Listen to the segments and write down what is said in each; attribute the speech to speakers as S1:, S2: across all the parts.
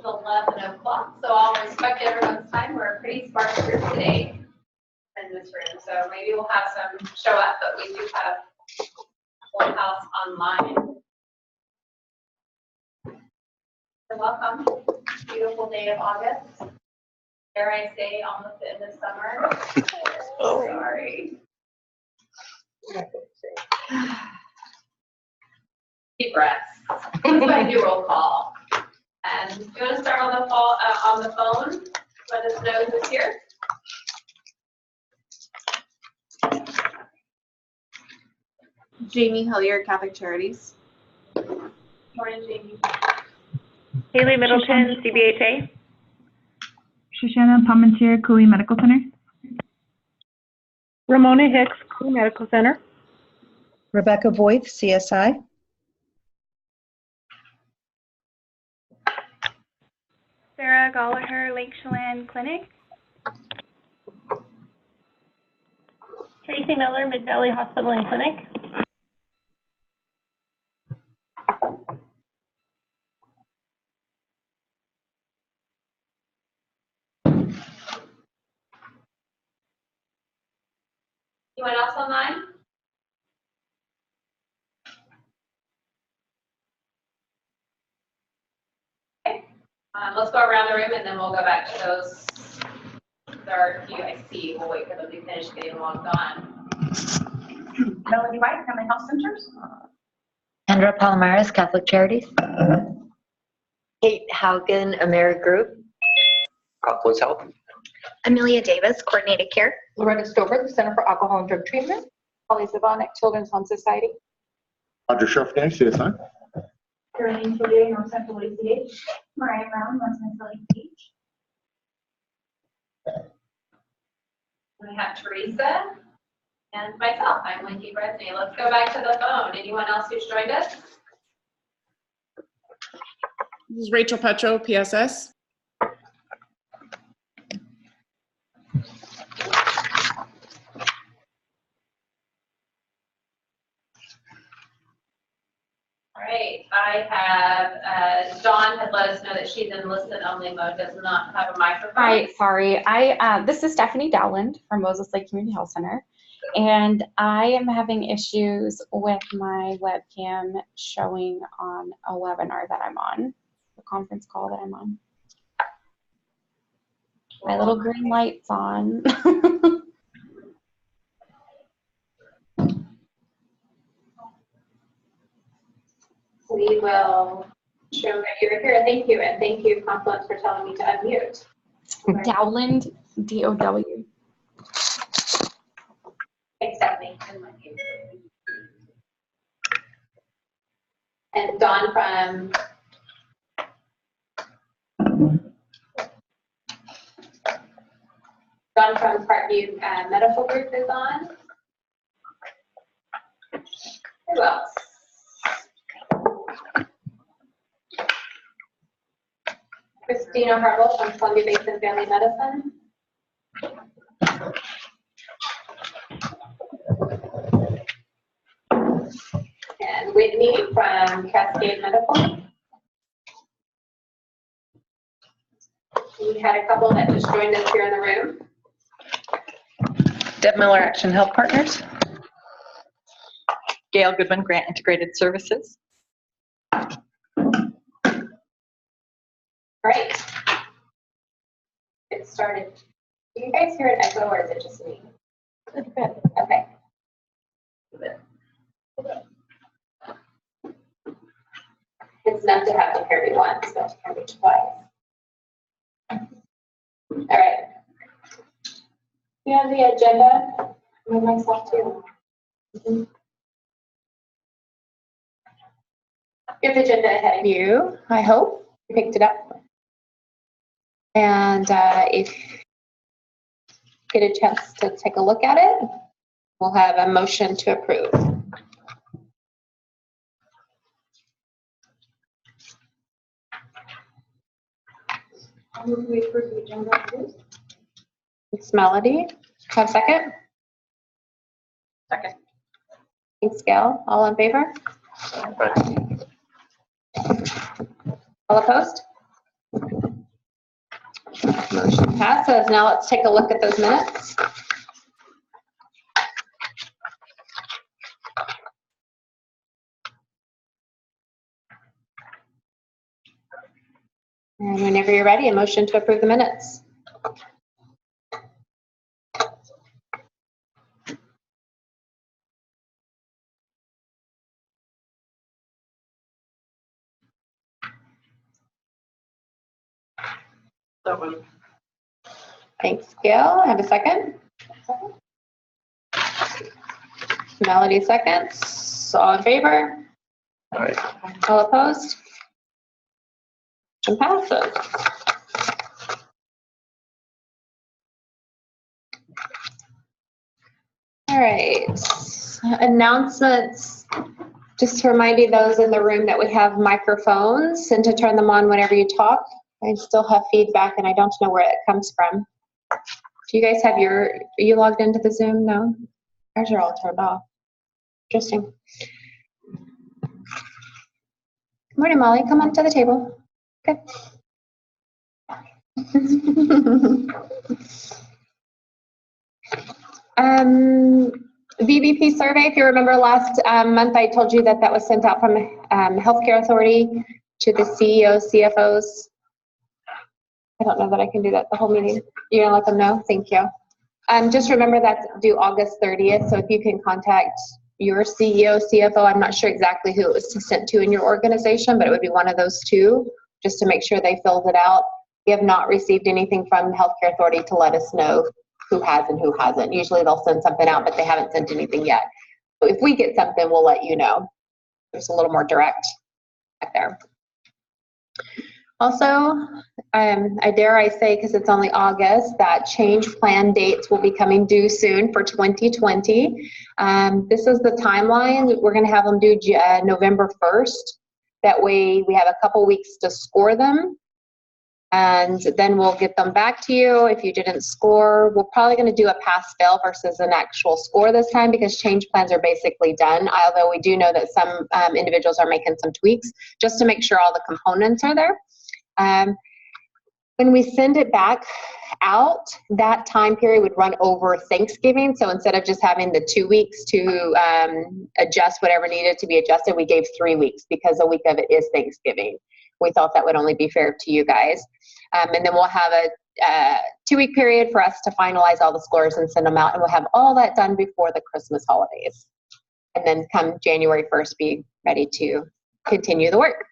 S1: 11 o'clock, so I'll respect everyone's time. We're a pretty sparse group today in this room, so maybe we'll have some show up, but we do have full house online. So welcome. Beautiful day of August. Dare I say, almost the end of summer. Oh. Sorry. Deep breaths. Let's go ahead and do roll call. And do you want to start on the phone? Let us know who's here.
S2: Jamie Hilliard, Catholic Charities.
S1: Morning, Jamie.
S3: Haley Middleton, CBHA.
S4: Shoshana Palmentier, Cooley Medical Center.
S3: Ramona Hicks, Cooley Medical Center.
S5: Rebecca Voigt, CSI.
S6: Sarah Gallagher, Lake Chelan Clinic.
S3: Tracy Miller, Mid Valley Hospital and Clinic.
S1: Anyone else online? Okay. Let's go around the room and then we'll go back to those. There are a few I see. We'll wait for them to finish getting logged on. Melody White, Family Health Centers.
S7: Kendra Palomares, Catholic Charities. Kate Haugen, America Group.
S8: Confluence Health.
S9: Amelia Davis, Coordinated Care.
S10: Loretta Stover, the Center for Alcohol and Drug Treatment. Holly Zavanek, Children's Home Society.
S8: Audrey Sharfgang, CSI.
S11: Caroline Today, North Central ACH. Mariah Brown, North Central ACH.
S1: We have Teresa and myself. I'm Lindsay Bresney. Let's go back to the phone. Anyone else who's joined us?
S2: This is Rachel Petro, PSS.
S1: All right, I have, Dawn has let us know that she's in listen only mode, does not have a microphone.
S12: Hi, sorry. This is Stephanie Dowland from Moses Lake Community Health Center, and I am having issues with my webcam showing on a webinar that I'm on, the conference call that I'm on. My little green light's on.
S1: We will show that you're here. Thank you, and thank you, Confluence, for telling me to unmute.
S12: Dowland, D-O-W.
S1: Thanks, Stephanie. And Dawn from Parkview Medical Group is on. Who else? Christina Harville from Columbia Basin Family Medicine. And Whitney from Cascade Medical. We had a couple that just joined us here in the room.
S13: Deb Miller, Action Health Partners. Gail Goodwin, Grant Integrated Services.
S1: Great. Get started. Do you guys hear an echo or is it just me? Okay. It's enough to have to hear me once, but to hear me twice. All right. You have the agenda. I myself too. You have the agenda ahead of you, I hope. You picked it up. And if you get a chance to take a look at it, we'll have a motion to approve.
S11: I move we approve the agenda, please.
S1: Thanks, Melody. Have a second?
S13: Second.
S1: Thanks, Gail. All in favor? All opposed? Motion passes. Now let's take a look at those minutes. And whenever you're ready, a motion to approve the minutes. Thanks, Gail. Have a second? Melody seconds. All in favor? All opposed? Motion passes. All right. Announcements. Just to remind you, those in the room, that we have microphones and to turn them on whenever you talk. I still have feedback and I don't know where it comes from. Do you guys have are you logged into the Zoom? No? Ours are all turned off. Interesting. Good morning, Molly. Come on to the table. Good. VBP survey, if you remember last month, I told you that that was sent out from Healthcare Authority to the CEOs, CFOs. I don't know that I can do that the whole meeting. You're gonna let them know? Thank you. Just remember that's due August 30th, so if you can contact your CEO, CFO, I'm not sure exactly who it was sent to in your organization, but it would be one of those two, just to make sure they filled it out. We have not received anything from the Healthcare Authority to let us know who has and who hasn't. Usually they'll send something out, but they haven't sent anything yet. So if we get something, we'll let you know. There's a little more direct back there. Also, I dare say, because it's only August, that change plan dates will be coming due soon for 2020. This is the timeline. We're going to have them due November 1st. That way we have a couple weeks to score them. And then we'll get them back to you. If you didn't score, we're probably going to do a pass-fail versus an actual score this time, because change plans are basically done, although we do know that some individuals are making some tweaks just to make sure all the components are there. When we send it back out, that time period would run over Thanksgiving. So instead of just having the 2 weeks to adjust whatever needed to be adjusted, we gave 3 weeks because a week of it is Thanksgiving. We thought that would only be fair to you guys. And then we'll have a 2-week period for us to finalize all the scores and send them out. And we'll have all that done before the Christmas holidays. And then come January 1st, be ready to continue the work.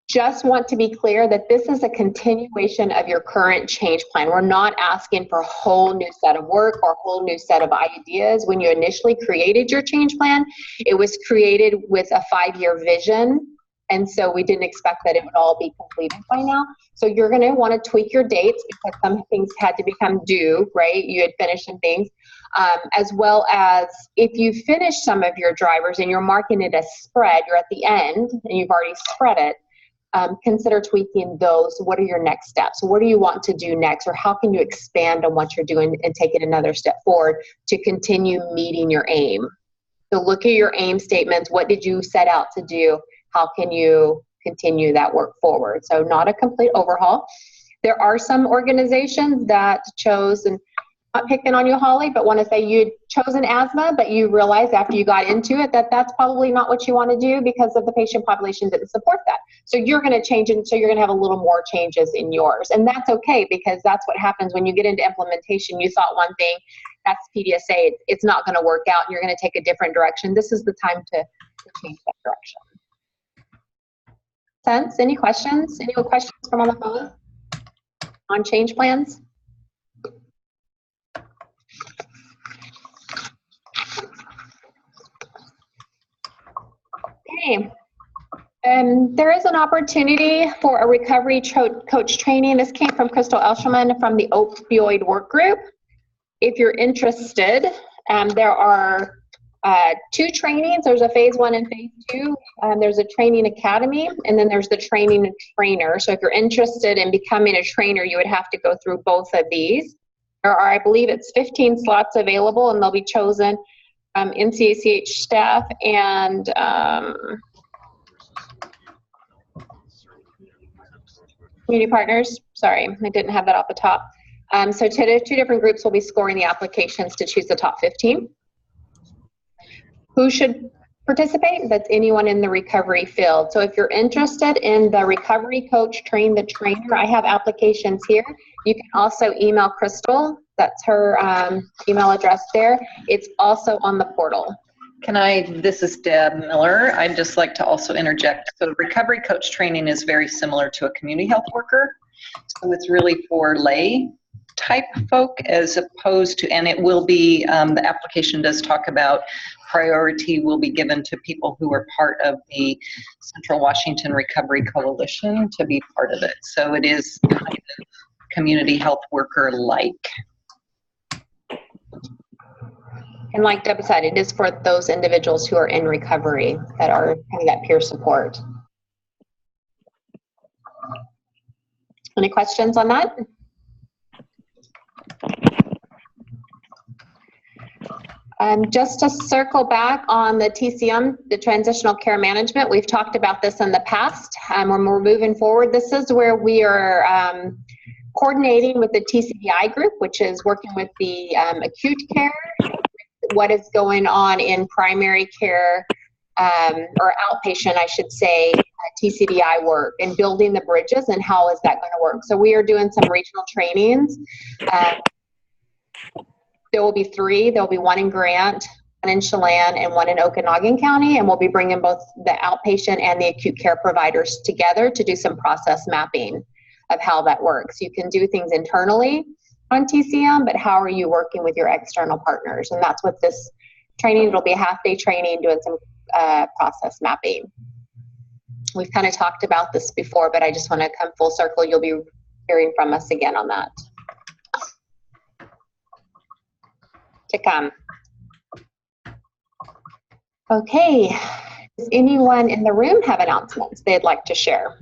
S1: Just want to be clear that this is a continuation of your current change plan. We're not asking for a whole new set of work or a whole new set of ideas. When you initially created your change plan, it was created with a 5-year vision. And so we didn't expect that it would all be completed by now. So you're going to want to tweak your dates because some things had to become due, right? You had finished some things. As well as if you finish some of your drivers and you're marking it as spread, you're at the end and you've already spread it, consider tweaking those. What are your next steps? What do you want to do next? Or how can you expand on what you're doing and take it another step forward to continue meeting your aim? So look at your aim statements. What did you set out to do? How can you continue that work forward? So not a complete overhaul. There are some organizations that chose, and not picking on you, Holly, but want to say you'd chosen asthma, but you realized after you got into it that that's probably not what you want to do because of the patient population didn't support that. So you're going to change it, so you're going to have a little more changes in yours. And that's okay, because that's what happens when you get into implementation. You thought one thing, that's PDSA, it's not going to work out, and you're going to take a different direction. This is the time to change that direction. Sense? Any questions? Any questions from on the phone on change plans? Okay. There is an opportunity for a recovery coach training. This came from Crystal Elshelman from the Opioid Work Group. If you're interested, there are 2 trainings. There's a phase 1 and phase 2. There's a training academy, and then there's the training and trainer. So if you're interested in becoming a trainer, you would have to go through both of these. There are, I believe it's 15 slots available, and they'll be chosen NCACH staff and
S10: Community partners, sorry, I didn't have that off the top. So two different groups will be scoring the applications to choose the top 15. Who should participate? That's anyone in the recovery field. So if you're interested in the recovery coach, train the trainer, I have applications here. You can also email Crystal. That's her email address there. It's also on the portal.
S13: This is Deb Miller. I'd just like to also interject. So recovery coach training is very similar to a community health worker. So it's really for lay type folk as opposed to, and it will be, the application does talk about priority will be given to people who are part of the Central Washington Recovery Coalition to be part of it. So it is kind of community health worker like.
S10: And like Deb said, it is for those individuals who are in recovery that are having that peer support. Any questions on that? Just to circle back on the TCM, the Transitional Care Management, we've talked about this in the past. When we're moving forward, this is where we are coordinating with the TCBI group, which is working with the acute care, what is going on in primary care, or outpatient, I should say, TCBI work, and building the bridges and how is that going to work. So we are doing some regional trainings. There will be 3. There will be one in Grant, one in Chelan, and one in Okanogan County, and we'll be bringing both the outpatient and the acute care providers together to do some process mapping of how that works. You can do things internally on TCM, but how are you working with your external partners? And that's what this training, it'll be a half-day training doing some process mapping. We've kind of talked about this before, but I just want to come full circle. You'll be hearing from us again on that. To come. Okay, does anyone in the room have announcements they'd like to share?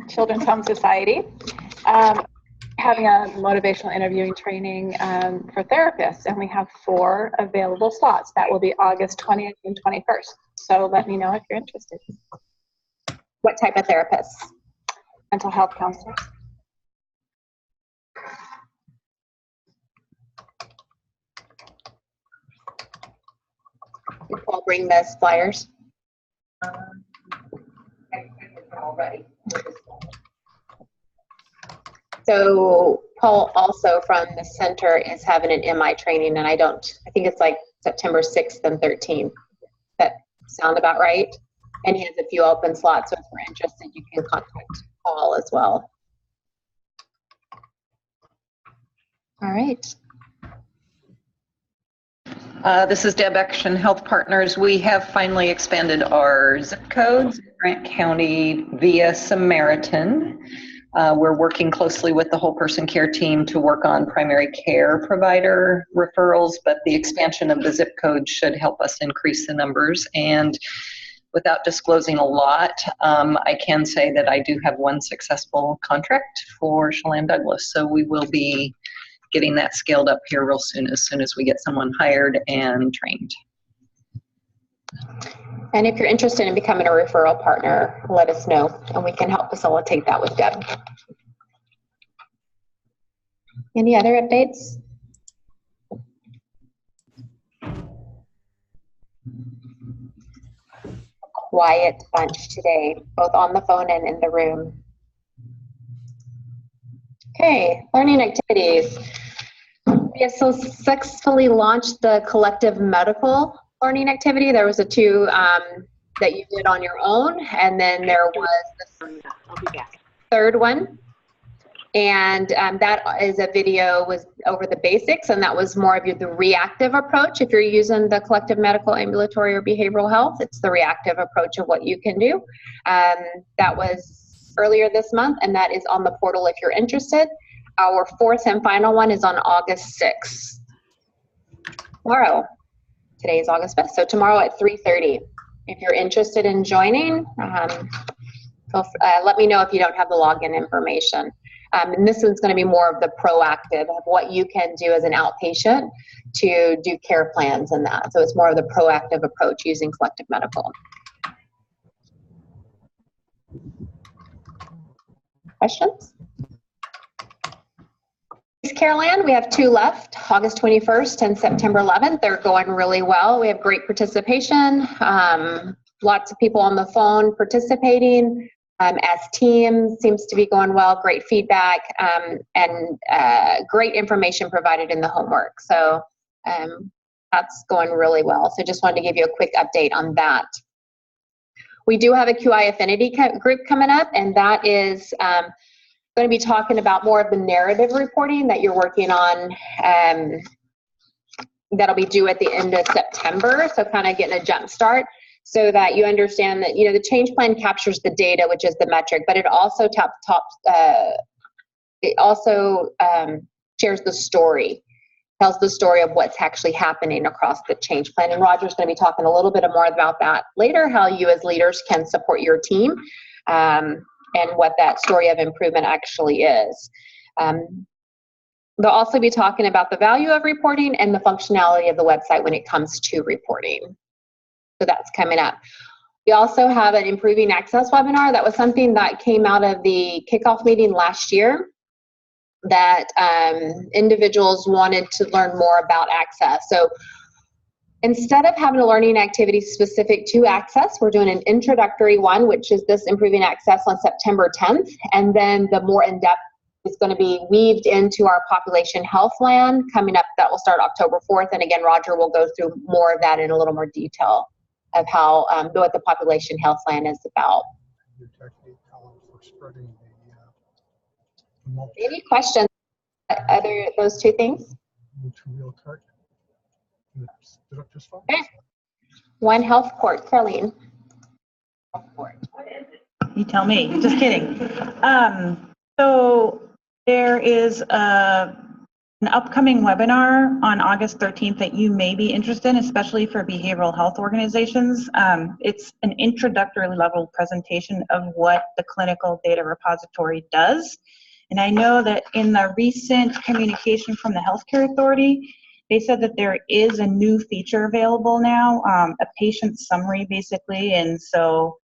S10: Children's Home Society having a motivational interviewing training for therapists, and we have 4 available slots. That will be August 20th and 21st. So let me know if you're interested. What type of therapists? Mental health counselors. Did Paul bring the flyers? Already. So Paul also from the center is having an MI training, and I think it's like September 6th and 13th. That sound about right? And he has a few open slots, so if you're interested, you can contact Paul as well. All right.
S13: This is Deb Action Health Partners. We have finally expanded our zip codes in Grant County via Samaritan. We're working closely with the whole person care team to work on primary care provider referrals, but the expansion of the zip code should help us increase the numbers. And without disclosing a lot, I can say that I do have 1 successful contract for Chelan Douglas. So we will be getting that scaled up here real soon as we get someone hired and trained.
S10: And if you're interested in becoming a referral partner, let us know, and we can help facilitate that with Deb. Any other updates? Quiet bunch today, both on the phone and in the room. Okay, learning activities. We have successfully launched the collective medical learning activity. There was 2 that you did on your own, and then there was the 3rd one. And that is a video was over the basics, and that was more of the reactive approach. If you're using the collective medical, ambulatory, or behavioral health, it's the reactive approach of what you can do. That was earlier this month, and that is on the portal if you're interested. Our 4th and final one is on August 6th. Tomorrow. Today is August 5th, so tomorrow at 3:30. If you're interested in joining, let me know if you don't have the login information. And this one's going to be more of the proactive of what you can do as an outpatient to do care plans and that. So it's more of the proactive approach using collective medical. Questions? Careland, we have 2 left, August 21st and September 11th. They're going really well. We have great participation, lots of people on the phone participating as teams, seems to be going well, great feedback, and great information provided in the homework. So that's going really well. So just wanted to give you a quick update on that. We do have a QI Affinity group coming up, and that is going to be talking about more of the narrative reporting that you're working on. That'll be due at the end of September, so kind of getting a jump start so that you understand that, you know, the change plan captures the data, which is the metric, but it also shares the story, tells the story of what's actually happening across the change plan. And Roger's going to be talking a little bit more about that later, how you as leaders can support your team, and what that story of improvement actually is. They'll also be talking about the value of reporting and the functionality of the website when it comes to reporting. So that's coming up. We also have an Improving Access webinar. That was something that came out of the kickoff meeting last year, that individuals wanted to learn more about access. So instead of having a learning activity specific to access, we're doing an introductory one, which is this Improving Access on September 10th. And then the more in-depth is going to be weaved into our population health plan coming up. That will start October 4th. And again, Roger will go through more of that in a little more detail of how, what the population health plan is about. Any questions? Other those 2 things? Okay. One Health Court, Caroline.
S4: You tell me. Just kidding. So there is an upcoming webinar on August 13th that you may be interested in, especially for behavioral health organizations. It's an introductory level presentation of what the Clinical Data Repository does. And I know that in the recent communication from the Healthcare Authority, they said that there is a new feature available now, a patient summary basically. And so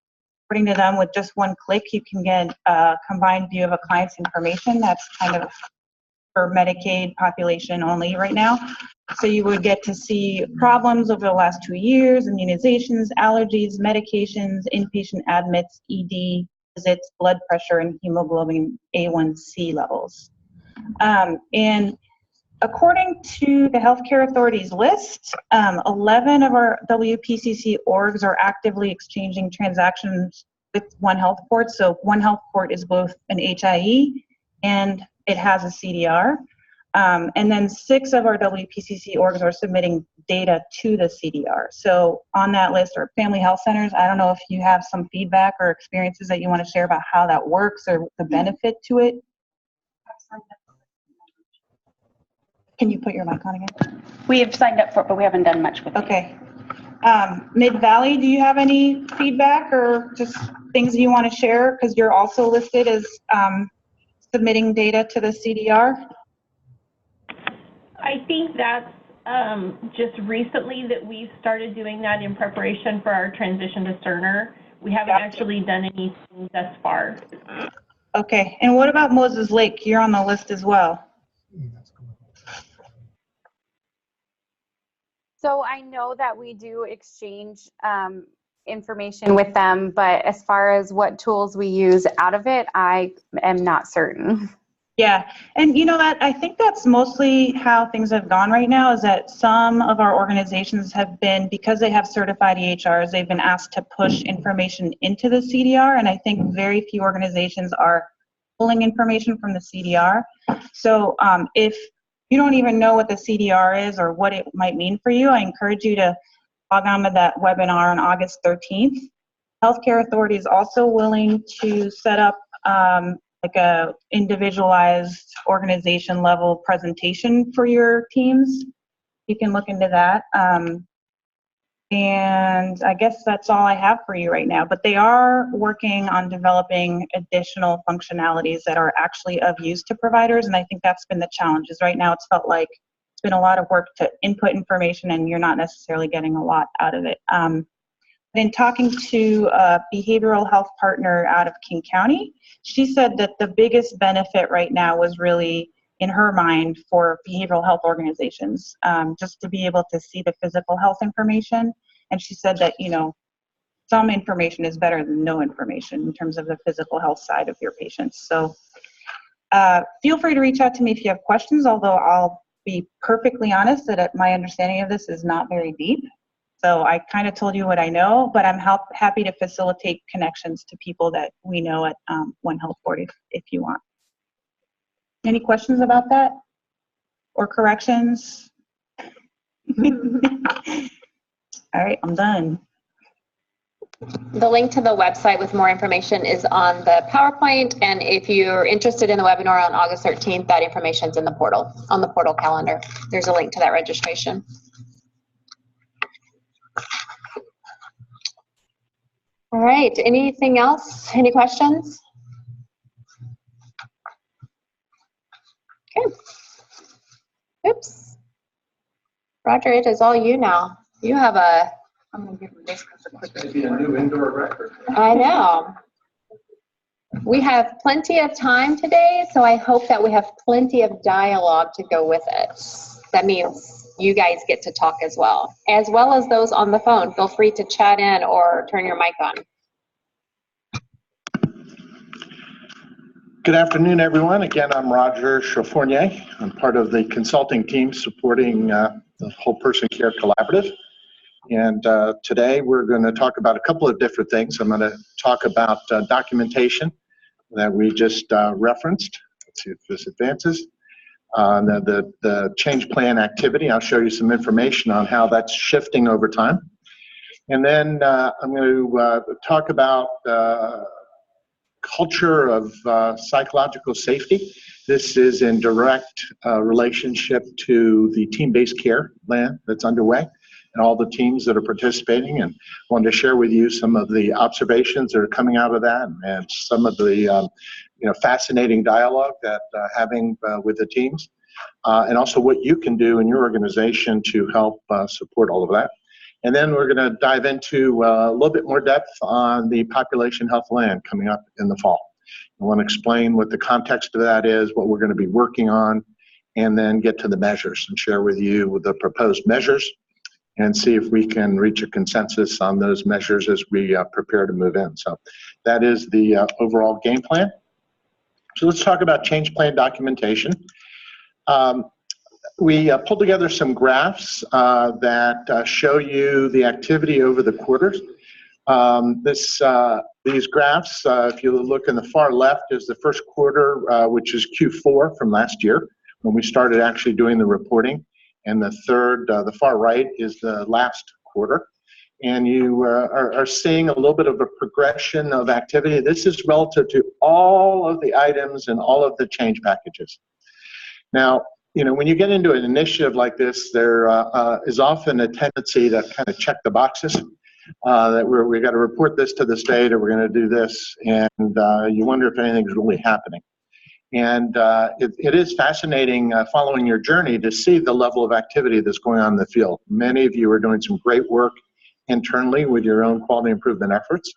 S4: according to them, with just one click, you can get a combined view of a client's information. That's kind of for Medicaid population only right now. So you would get to see problems over the last 2 years, immunizations, allergies, medications, inpatient admits, ED visits, blood pressure, and hemoglobin A1C levels. And according to the Healthcare Authority's list, 11 of our WPCC orgs are actively exchanging transactions with One Health Port. So One Health Port is both an HIE and it has a CDR. And then 6 of our WPCC orgs are submitting data to the CDR. So on that list are family health centers. I don't know if you have some feedback or experiences that you want to share about how that works or the benefit to it. Can you put your mic on again?
S14: We have signed up for it, but we haven't done much with it.
S4: Okay. Mid-Valley, do you have any feedback or just things you want to share? Because you're also listed as submitting data to the CDR.
S3: I think that's just recently that we've started doing that in preparation for our transition to Cerner. We haven't actually done anything thus far.
S4: Okay. And what about Moses Lake? You're on the list as well.
S12: So I know that we do exchange information with them, but as far as what tools we use out of it, I am not certain.
S4: Yeah, and you know that I think that's mostly how things have gone right now, is that some of our organizations have been, because they have certified EHRs, they've been asked to push information into the CDR, and I think very few organizations are pulling information from the CDR. So if you don't even know what the CDR is or what it might mean for you, I encourage you to log on to that webinar on August 13th. Healthcare Authority is also willing to set up like a individualized organization level presentation for your teams. You can look into that. And I guess that's all I have for you right now, but they are working on developing additional functionalities that are actually of use to providers, and I think that's been the challenge. Is right now it's felt like it's been a lot of work to input information and you're not necessarily getting a lot out of it. In talking to a behavioral health partner out of King County, she said that the biggest benefit right now was really, in her mind, for behavioral health organizations, just to be able to see the physical health information. And she said that, you know, some information is better than no information in terms of the physical health side of your patients. So feel free to reach out to me if you have questions, although I'll be perfectly honest that my understanding of this is not very deep. So I kind of told you what I know, but I'm happy to facilitate connections to people that we know at One Health Board if you want. Any questions about that? Or corrections? All right, I'm done.
S10: The link to the website with more information is on the PowerPoint, and if you're interested in the webinar on August 13th, that information's in the portal, on the portal calendar. There's a link to that registration. All right, anything else? Any questions? Okay. Oops. Roger, it is all you now. You have I'm going to give this a quick.
S8: Maybe a new indoor record.
S10: I know. We have plenty of time today, so I hope that we have plenty of dialogue to go with it. That means you guys get to talk as well as those on the phone. Feel free to chat in or turn your mic on.
S8: Good afternoon, everyone. Again, I'm Roger Chafournier. I'm part of the consulting team supporting the Whole Person Care Collaborative. And today we're going to talk about a couple of different things. I'm going to talk about documentation that we just referenced. Let's see if this advances. The change plan activity. I'll show you some information on how that's shifting over time. And then I'm going to talk about culture of psychological safety. This is in direct relationship to the team-based care plan that's underway and all the teams that are participating, and wanted to share with you some of the observations that are coming out of that and some of the fascinating dialogue that having with the teams, and also what you can do in your organization to help support all of that. And then we're going to dive into a little bit more depth on the population health plan coming up in the fall. I want to explain what the context of that is, what we're going to be working on, and then get to the measures and share with you the proposed measures and see if we can reach a consensus on those measures as we prepare to move in. So that is the overall game plan. So let's talk about change plan documentation. We pulled together some graphs that show you the activity over the quarters. These graphs, if you look in the far left, is the first quarter, which is Q4 from last year, when we started actually doing the reporting. And the third, the far right, is the last quarter. And you are seeing a little bit of a progression of activity. This is relative to all of the items and all of the change packages. Now, when you get into an initiative like this, there is often a tendency to kind of check the boxes, that we got to report this to the state, or we're going to do this, and you wonder if anything's really happening. And it is fascinating following your journey to see the level of activity that's going on in the field. Many of you are doing some great work internally with your own quality improvement efforts,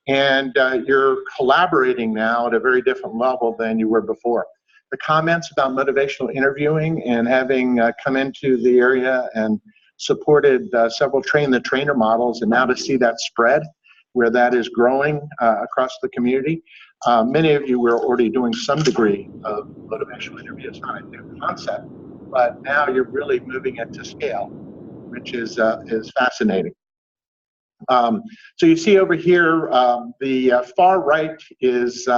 S8: and you're collaborating now at a very different level than you were before. The comments about motivational interviewing and having come into the area and supported several train-the-trainer models, and now to see that spread where that is growing across the community. Many of you were already doing some degree of motivational interview. It's not a new concept, but now you're really moving it to scale, which is fascinating. So you see over here, the far right is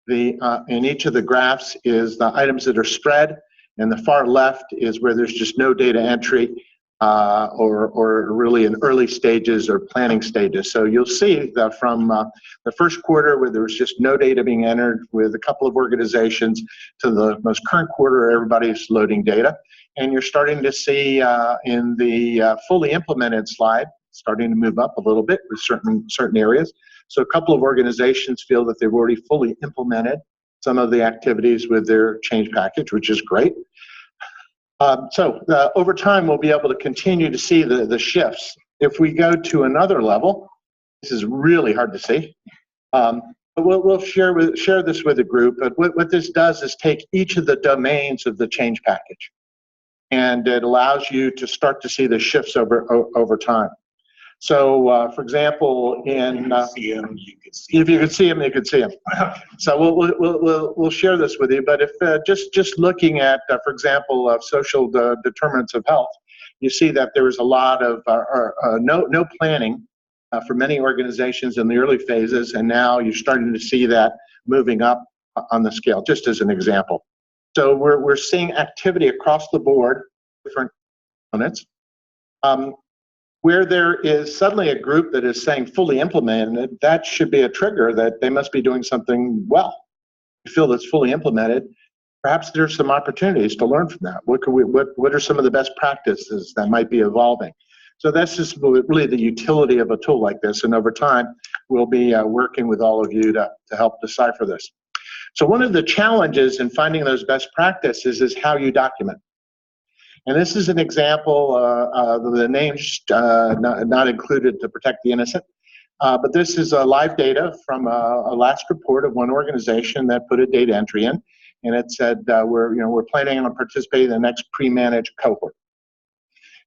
S8: in each of the graphs is the items that are spread, and the far left is where there's just no data entry or really in early stages or planning stages. So you'll see that from the first quarter where there was just no data being entered with a couple of organizations to the most current quarter, everybody's loading data. And you're starting to see in the fully implemented slide, starting to move up a little bit with certain areas. So a couple of organizations feel that they've already fully implemented some of the activities with their change package, which is great. Over time, we'll be able to continue to see the shifts. If we go to another level, this is really hard to see. But we'll share this with the group. But what this does is take each of the domains of the change package, and it allows you to start to see the shifts over time. So, for example, if you could see them, you could see them. So we'll share this with you. But if just looking at, for example, social determinants of health, you see that there was a lot of no planning for many organizations in the early phases, and now you're starting to see that moving up on the scale, just as an example. So we're seeing activity across the board, different components. Where there is suddenly a group that is saying fully implemented, that should be a trigger that they must be doing something well. You feel that's fully implemented, perhaps there's some opportunities to learn from that. What are some of the best practices that might be evolving? So that's just really the utility of a tool like this, and over time, we'll be working with all of you to help decipher this. So one of the challenges in finding those best practices is how you document. And this is an example, the names not included to protect the innocent, but this is live data from a last report of one organization that put a data entry in, and it said we're planning on participating in the next pre-managed cohort.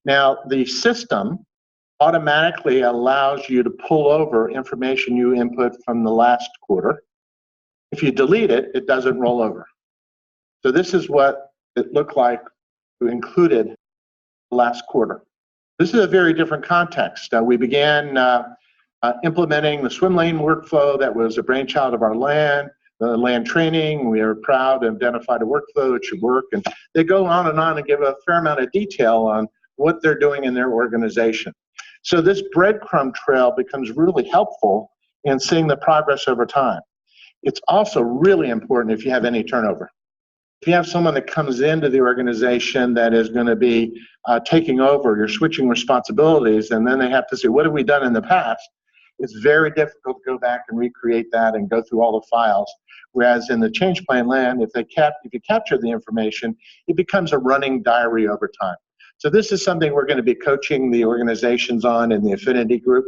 S8: Now the system automatically allows you to pull over information you input from the last quarter. If you delete it, it doesn't roll over. So this is what it looked like included last quarter. This is a very different context. We began implementing the swim lane workflow that was a brainchild of our LAN, the LAN training. We are proud to identify a workflow that should work, and they go on and give a fair amount of detail on what they're doing in their organization. So this breadcrumb trail becomes really helpful in seeing the progress over time. It's also really important if you have any turnover. If you have someone that comes into the organization that is going to be taking over, you're switching responsibilities, and then they have to say, what have we done in the past? It's very difficult to go back and recreate that and go through all the files. Whereas in the change plan land, if you capture the information, it becomes a running diary over time. So this is something we're going to be coaching the organizations on in the affinity group.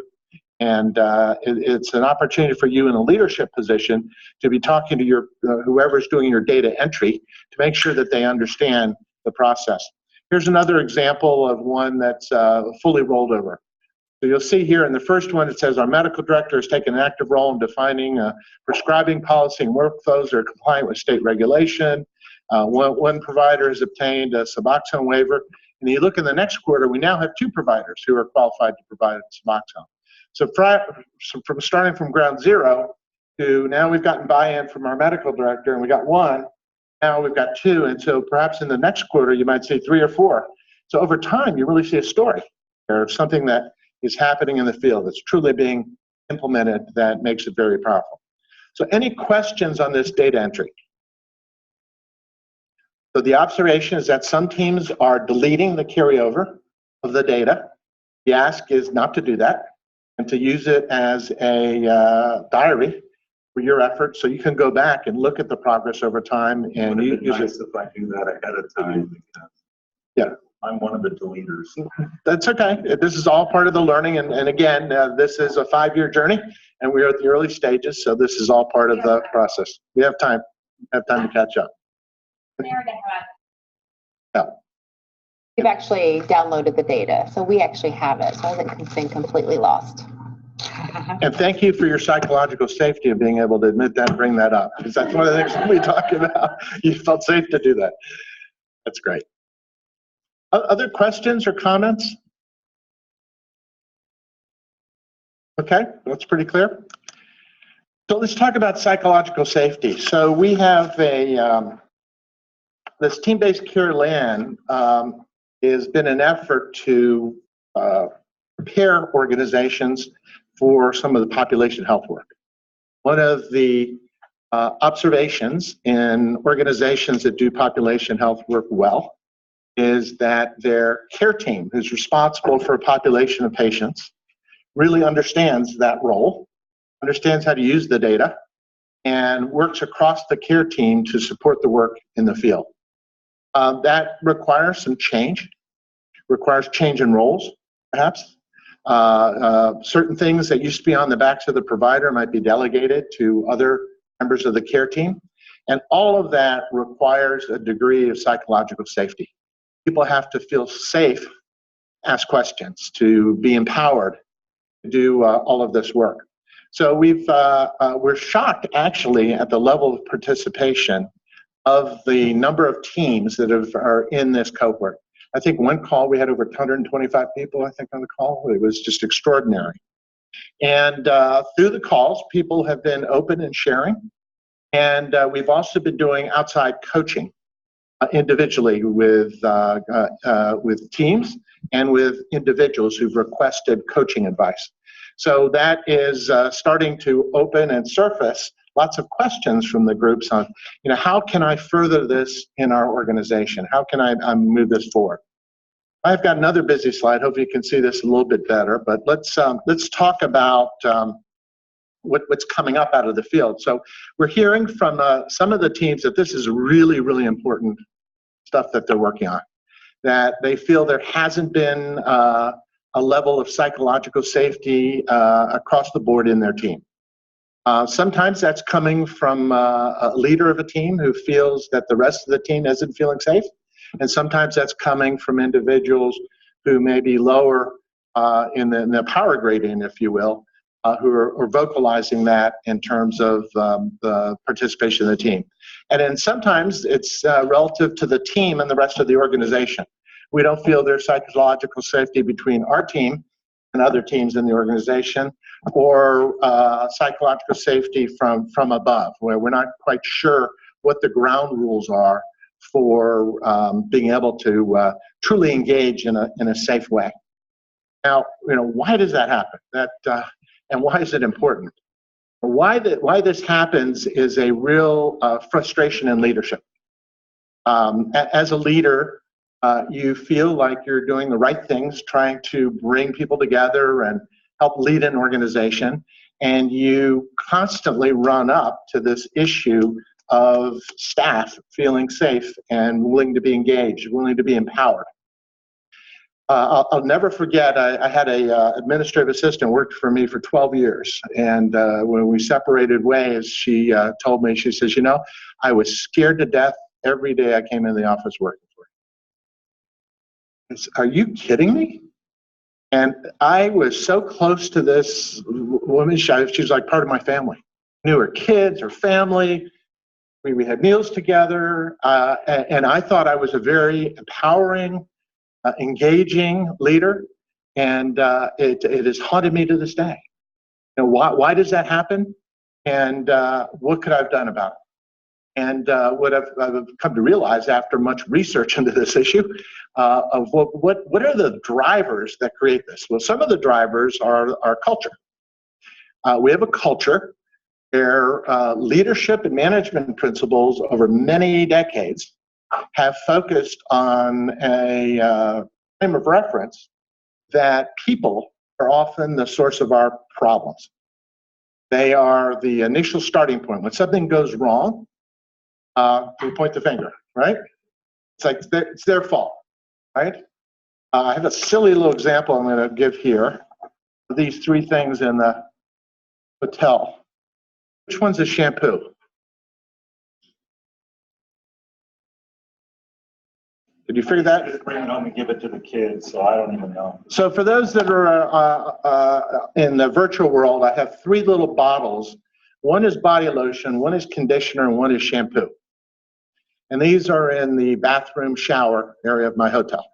S8: And it's an opportunity for you in a leadership position to be talking to your whoever's doing your data entry to make sure that they understand the process. Here's another example of one that's fully rolled over. So you'll see here in the first one, it says our medical director has taken an active role in defining prescribing policy and workflows that are compliant with state regulation. One provider has obtained a Suboxone waiver. And you look in the next quarter, we now have 2 providers who are qualified to provide Suboxone. So from starting from ground zero to now we've gotten buy-in from our medical director, and we got 1, now we've got 2, and so perhaps in the next quarter you might see 3 or 4. So over time you really see a story of something that is happening in the field that's truly being implemented that makes it very powerful. So any questions on this data entry? So the observation is that some teams are deleting the carryover of the data. The ask is not to do that, and to use it as a diary for your effort, so you can go back and look at the progress over time and use it.
S15: If I do that ahead of time,
S8: yeah,
S15: I'm one of the deleters.
S8: That's okay. This is all part of the learning, and again, this is a 5-year journey, and we're at the early stages, so this is all part of the process. We have time to catch up. Yeah.
S10: We've actually downloaded the data, so we actually have it, so it hasn't been completely lost.
S8: And thank you for your psychological safety of being able to admit that and bring that up, because that's one of the things we talk about. You felt safe to do that. That's great. Other questions or comments? Okay, that's pretty clear. So let's talk about psychological safety. So we have this team-based care LAN has been an effort to prepare organizations for some of the population health work. One of the observations in organizations that do population health work well is that their care team, who's responsible for a population of patients, really understands that role, understands how to use the data, and works across the care team to support the work in the field. That requires some change, requires change in roles, perhaps. Certain things that used to be on the backs of the provider might be delegated to other members of the care team. And all of that requires a degree of psychological safety. People have to feel safe, ask questions, to be empowered to do all of this work. So we're shocked actually at the level of participation of the number of teams that are in this cohort. I think one call we had over 125 people, I think, on the call. It was just extraordinary. And through the calls, people have been open and sharing. And we've also been doing outside coaching individually with teams and with individuals who've requested coaching advice. So that is starting to open and surface lots of questions from the groups on, how can I further this in our organization? How can I move this forward? I've got another busy slide. Hopefully you can see this a little bit better, but let's talk about what's coming up out of the field. So we're hearing from some of the teams that this is really, really important stuff that they're working on, that they feel there hasn't been a level of psychological safety across the board in their team. Sometimes that's coming from a leader of a team who feels that the rest of the team isn't feeling safe. And sometimes that's coming from individuals who may be lower in the power gradient, if you will, who are vocalizing that in terms of the participation of the team. And then sometimes it's relative to the team and the rest of the organization. We don't feel there's psychological safety between our team and other teams in the organization, or psychological safety from above, where we're not quite sure what the ground rules are for being able to truly engage in a safe way. Now, why does that happen? And why is it important? Why this happens is a real frustration in leadership. As a leader, you feel like you're doing the right things, trying to bring people together and help lead an organization, and you constantly run up to this issue of staff feeling safe and willing to be engaged, willing to be empowered. I'll never forget, I had a administrative assistant worked for me for 12 years, and when we separated ways, she told me, she says, I was scared to death every day I came in the office working for you. I said, are you kidding me? And I was so close to this woman, she was like part of my family. I knew her kids, her family. We had meals together, and I thought I was a very empowering, engaging leader, and it has haunted me to this day. Why does that happen? And what could I have done about it? And what I've come to realize after much research into this issue of what are the drivers that create this? Well, some of the drivers are our culture. We have a culture where leadership and management principles over many decades have focused on a frame of reference that people are often the source of our problems. They are the initial starting point. When something goes wrong, we point the finger, right? It's like it's their fault, right? I have a silly little example I'm going to give here. These three things in the hotel. Which one's a shampoo? Did you figure that?
S15: Bring it home and give it to the kids, so I don't even know.
S8: So for those that are in the virtual world, I have three little bottles. One is body lotion, one is conditioner, and one is shampoo. And these are in the bathroom shower area of my hotel.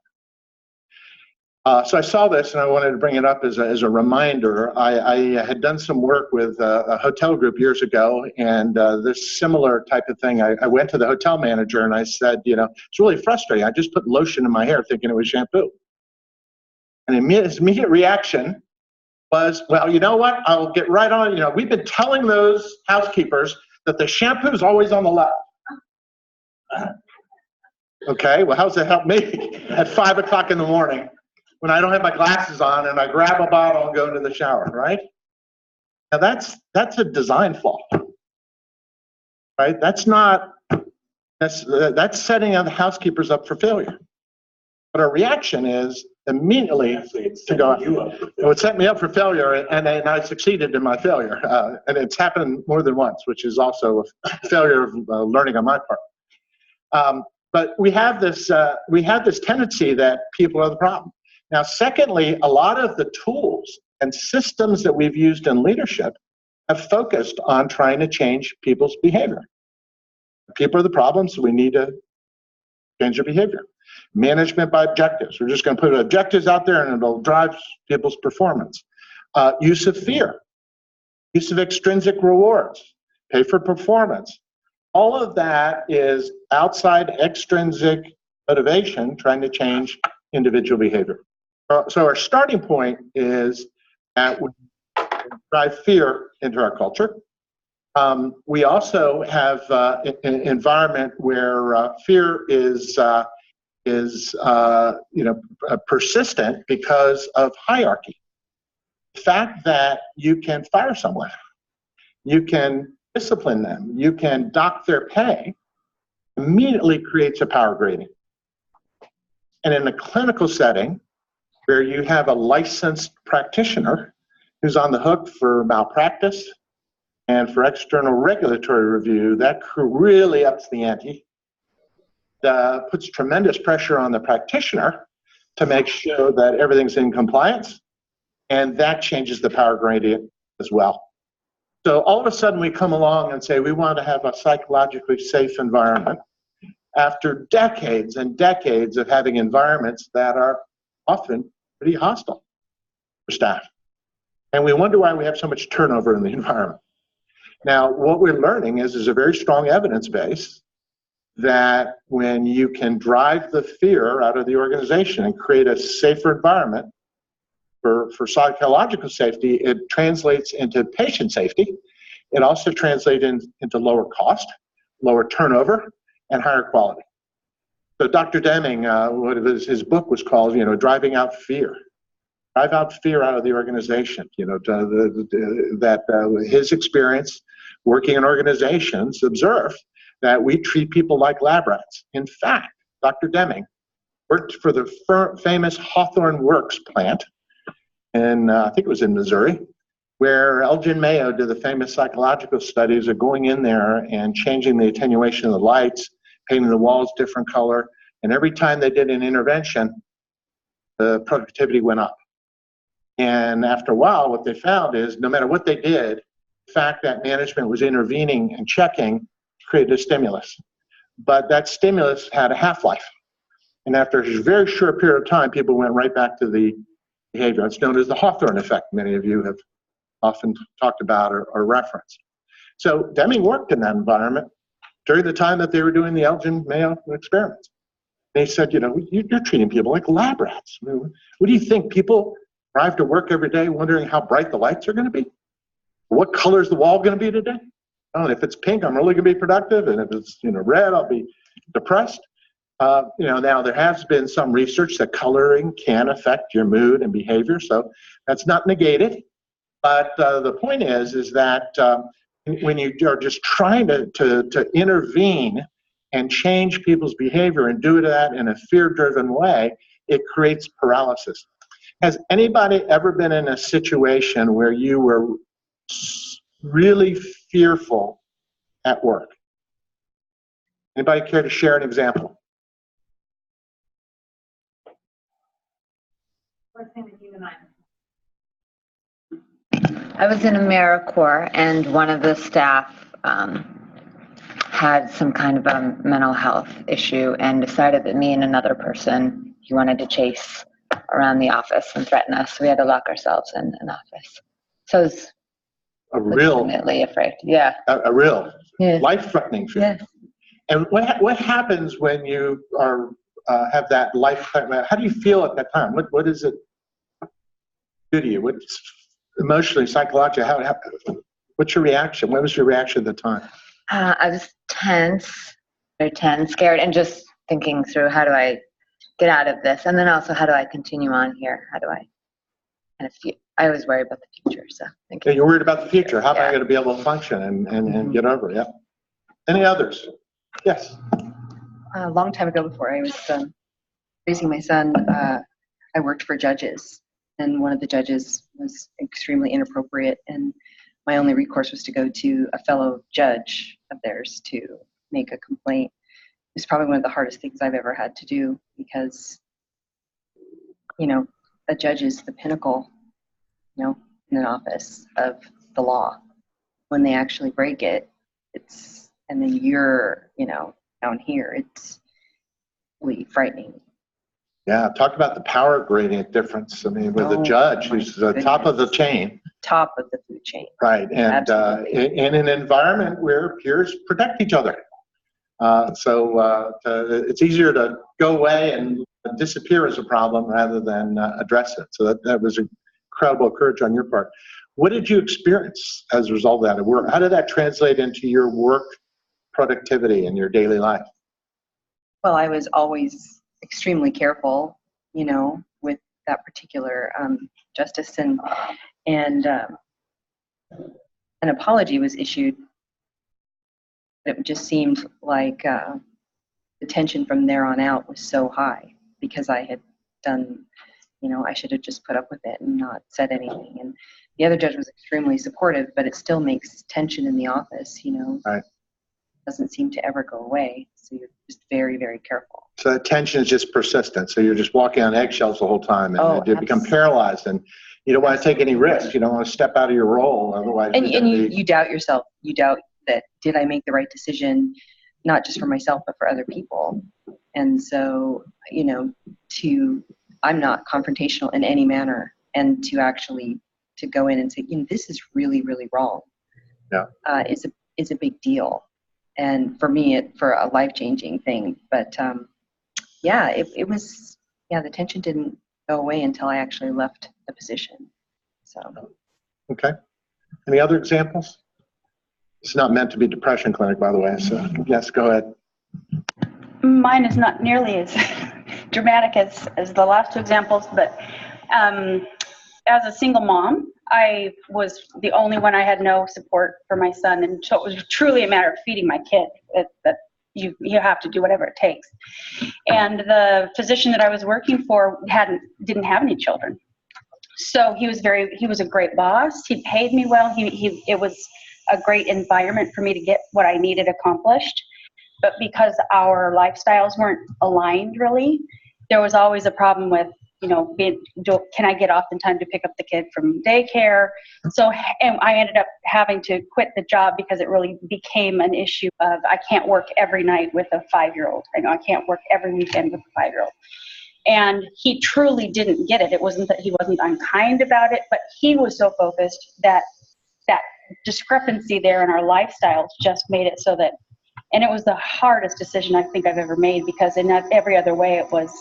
S8: So I saw this and I wanted to bring it up as a reminder. I had done some work with a hotel group years ago, and this similar type of thing. I went to the hotel manager and I said, it's really frustrating. I just put lotion in my hair thinking it was shampoo. And his immediate reaction was, well, you know what? I'll get right on it. We've been telling those housekeepers that the shampoo is always on the left. Okay, well, how's that help me at 5 o'clock in the morning? when I don't have my glasses on and I grab a bottle and go into the shower, right? Now that's a design flaw, right? That's setting the housekeepers up for failure. But our reaction is immediately to go, it would set me up for failure, and then I succeeded in my failure. And it's happened more than once, which is also a failure of learning on my part. But we have this tendency that people are the problem. Now, secondly, a lot of the tools and systems that we've used in leadership have focused on trying to change people's behavior. People are the problem, so we need to change their behavior. Management by objectives. We're just going to put objectives out there and it'll drive people's performance. Use of fear. Use of extrinsic rewards. Pay for performance. All of that is outside extrinsic motivation trying to change individual behavior. So our starting point is that we drive fear into our culture. We also have an environment where fear is persistent because of hierarchy. The fact that you can fire someone, you can discipline them, you can dock their pay, immediately creates a power grading. And in a clinical setting, where you have a licensed practitioner who's on the hook for malpractice and for external regulatory review, that really ups the ante. Puts tremendous pressure on the practitioner to make sure that everything's in compliance, and that changes the power gradient as well. So all of a sudden we come along and say we want to have a psychologically safe environment after decades and decades of having environments that are often pretty hostile for staff. And we wonder why we have so much turnover in the environment. Now, what we're learning is a very strong evidence base that when you can drive the fear out of the organization and create a safer environment for psychological safety, it translates into patient safety. It also translates into lower cost, lower turnover, and higher quality. So Dr. Deming, his book was called, Driving Out Fear. Drive out fear out of the organization. His experience working in organizations observed that we treat people like lab rats. In fact, Dr. Deming worked for the famous Hawthorne Works plant, and I think it was in Missouri, where Elgin Mayo did the famous psychological studies of going in there and changing the attenuation of the lights, painting the walls different color, and every time they did an intervention, the productivity went up. And after a while, what they found is no matter what they did, the fact that management was intervening and checking created a stimulus. But that stimulus had a half-life. And after a very short period of time, people went right back to the behavior. It's known as the Hawthorne effect. Many of you have often talked about or referenced. So Deming worked in that environment during the time that they were doing the Elgin Mayo experiments. They said, you're treating people like lab rats. What do you think? People drive to work every day wondering how bright the lights are going to be? What color is the wall going to be today? Oh, and if it's pink, I'm really going to be productive. And if it's red, I'll be depressed. Now there has been some research that coloring can affect your mood and behavior. So that's not negated. But the point is that when you are just trying to intervene and change people's behavior and do that in a fear-driven way, it creates paralysis. Has anybody ever been in a situation where you were really fearful at work? Anybody care to share an example?
S1: First thing that came to mind.
S7: I was in AmeriCorps, and one of the staff had some kind of a mental health issue and decided that me and another person he wanted to chase around the office and threaten us. We had to lock ourselves in an office. So I was legitimately afraid. Yeah.
S8: A real life-threatening fear.
S7: Yes.
S8: And what happens when you have that life-threatening? How do you feel at that time? What does it do to you? What's emotionally, psychologically, what's your reaction? What was your reaction at the time?
S7: I was tense, very tense, scared, and just thinking through how do I get out of this? And then also, how do I continue on here? How do I kind of I always worry about the future, so thank you.
S8: Yeah, you're worried about the future. How am I going to be able to function and get over it? Yeah. Any others? Yes.
S16: A long time ago, before I was raising my son, I worked for judges, and one of the judges was extremely inappropriate, and my only recourse was to go to a fellow judge of theirs to make a complaint. It's probably one of the hardest things I've ever had to do because, you know, a judge is the pinnacle, you know, in an office of the law. When they actually break it, and then you're, you know, down here, it's really frightening.
S8: Yeah, talk about the power gradient difference. I mean, with a judge who's the top of the chain.
S16: Top of the food chain.
S8: Right, and in an environment where peers protect each other. It's easier to go away and disappear as a problem rather than address it. So that was incredible courage on your part. What did you experience as a result of that? How did that translate into your work productivity in your daily life?
S16: Well, I was always extremely careful, you know, with that particular justice, and an apology was issued. It just seemed like the tension from there on out was so high because I had done, you know, I should have just put up with it and not said anything. And the other judge was extremely supportive, but it still makes tension in the office, you know.
S8: Right.
S16: Doesn't seem to ever go away. So you're just very, very careful.
S8: So that tension is just persistent. So you're just walking on eggshells the whole time, and you become paralyzed, and you don't want to take any risks. You don't want to step out of your role, otherwise.
S16: And you doubt yourself. You doubt that, did I make the right decision, not just for myself, but for other people? And so, you know, I'm not confrontational in any manner, and to actually to go in and say, you know, this is really, really wrong.
S8: Yeah.
S16: Is a big deal. And for me, for a life-changing thing. But it was, the tension didn't go away until I actually left the position. So.
S8: Okay. Any other examples? It's not meant to be depression clinic, by the way. So yes, go ahead.
S14: Mine is not nearly as dramatic as the last two examples, but as a single mom, I was the only one. I had no support for my son, and so it was truly a matter of feeding my kid. That you have to do whatever it takes. And the physician that I was working for didn't have any children, so he was a great boss. He paid me well. It was a great environment for me to get what I needed accomplished. But because our lifestyles weren't aligned really, there was always a problem with, you know, can I get off in time to pick up the kid from daycare? So, and I ended up having to quit the job because it really became an issue of I can't work every night with a 5-year-old. I can't work every weekend with a 5-year-old. And he truly didn't get it. It wasn't that he wasn't unkind about it, but he was so focused that discrepancy there in our lifestyles just made it so that, and it was the hardest decision I think I've ever made, because in every other way it was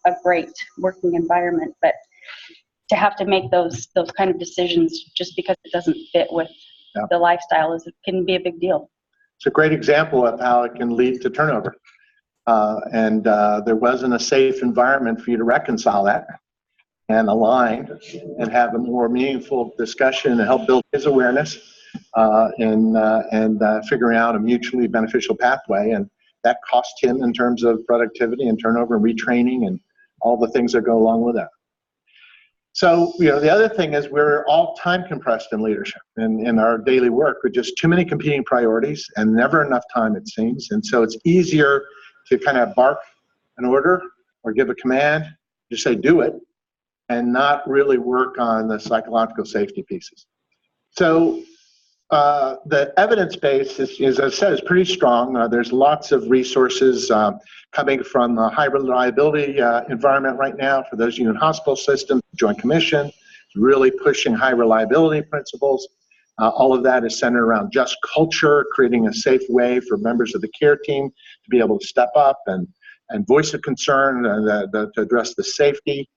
S14: a great working environment, but to have to make those kind of decisions just because it doesn't fit with the lifestyle can be a big deal.
S8: It's a great example of how it can lead to turnover. There wasn't a safe environment for you to reconcile that and align and have a more meaningful discussion and help build his awareness and figuring out a mutually beneficial pathway. And that cost him in terms of productivity and turnover and retraining and all the things that go along with that. So, you know, the other thing is we're all time compressed in leadership and in our daily work with just too many competing priorities and never enough time, it seems. And so it's easier to kind of bark an order or give a command, just say do it, and not really work on the psychological safety pieces. So the evidence base is, as I said, is pretty strong. There's lots of resources coming from the high reliability environment right now. For those of you in hospital systems, Joint Commission is really pushing high reliability principles. All of that is centered around just culture, creating a safe way for members of the care team to be able to step up and voice a concern to address the safety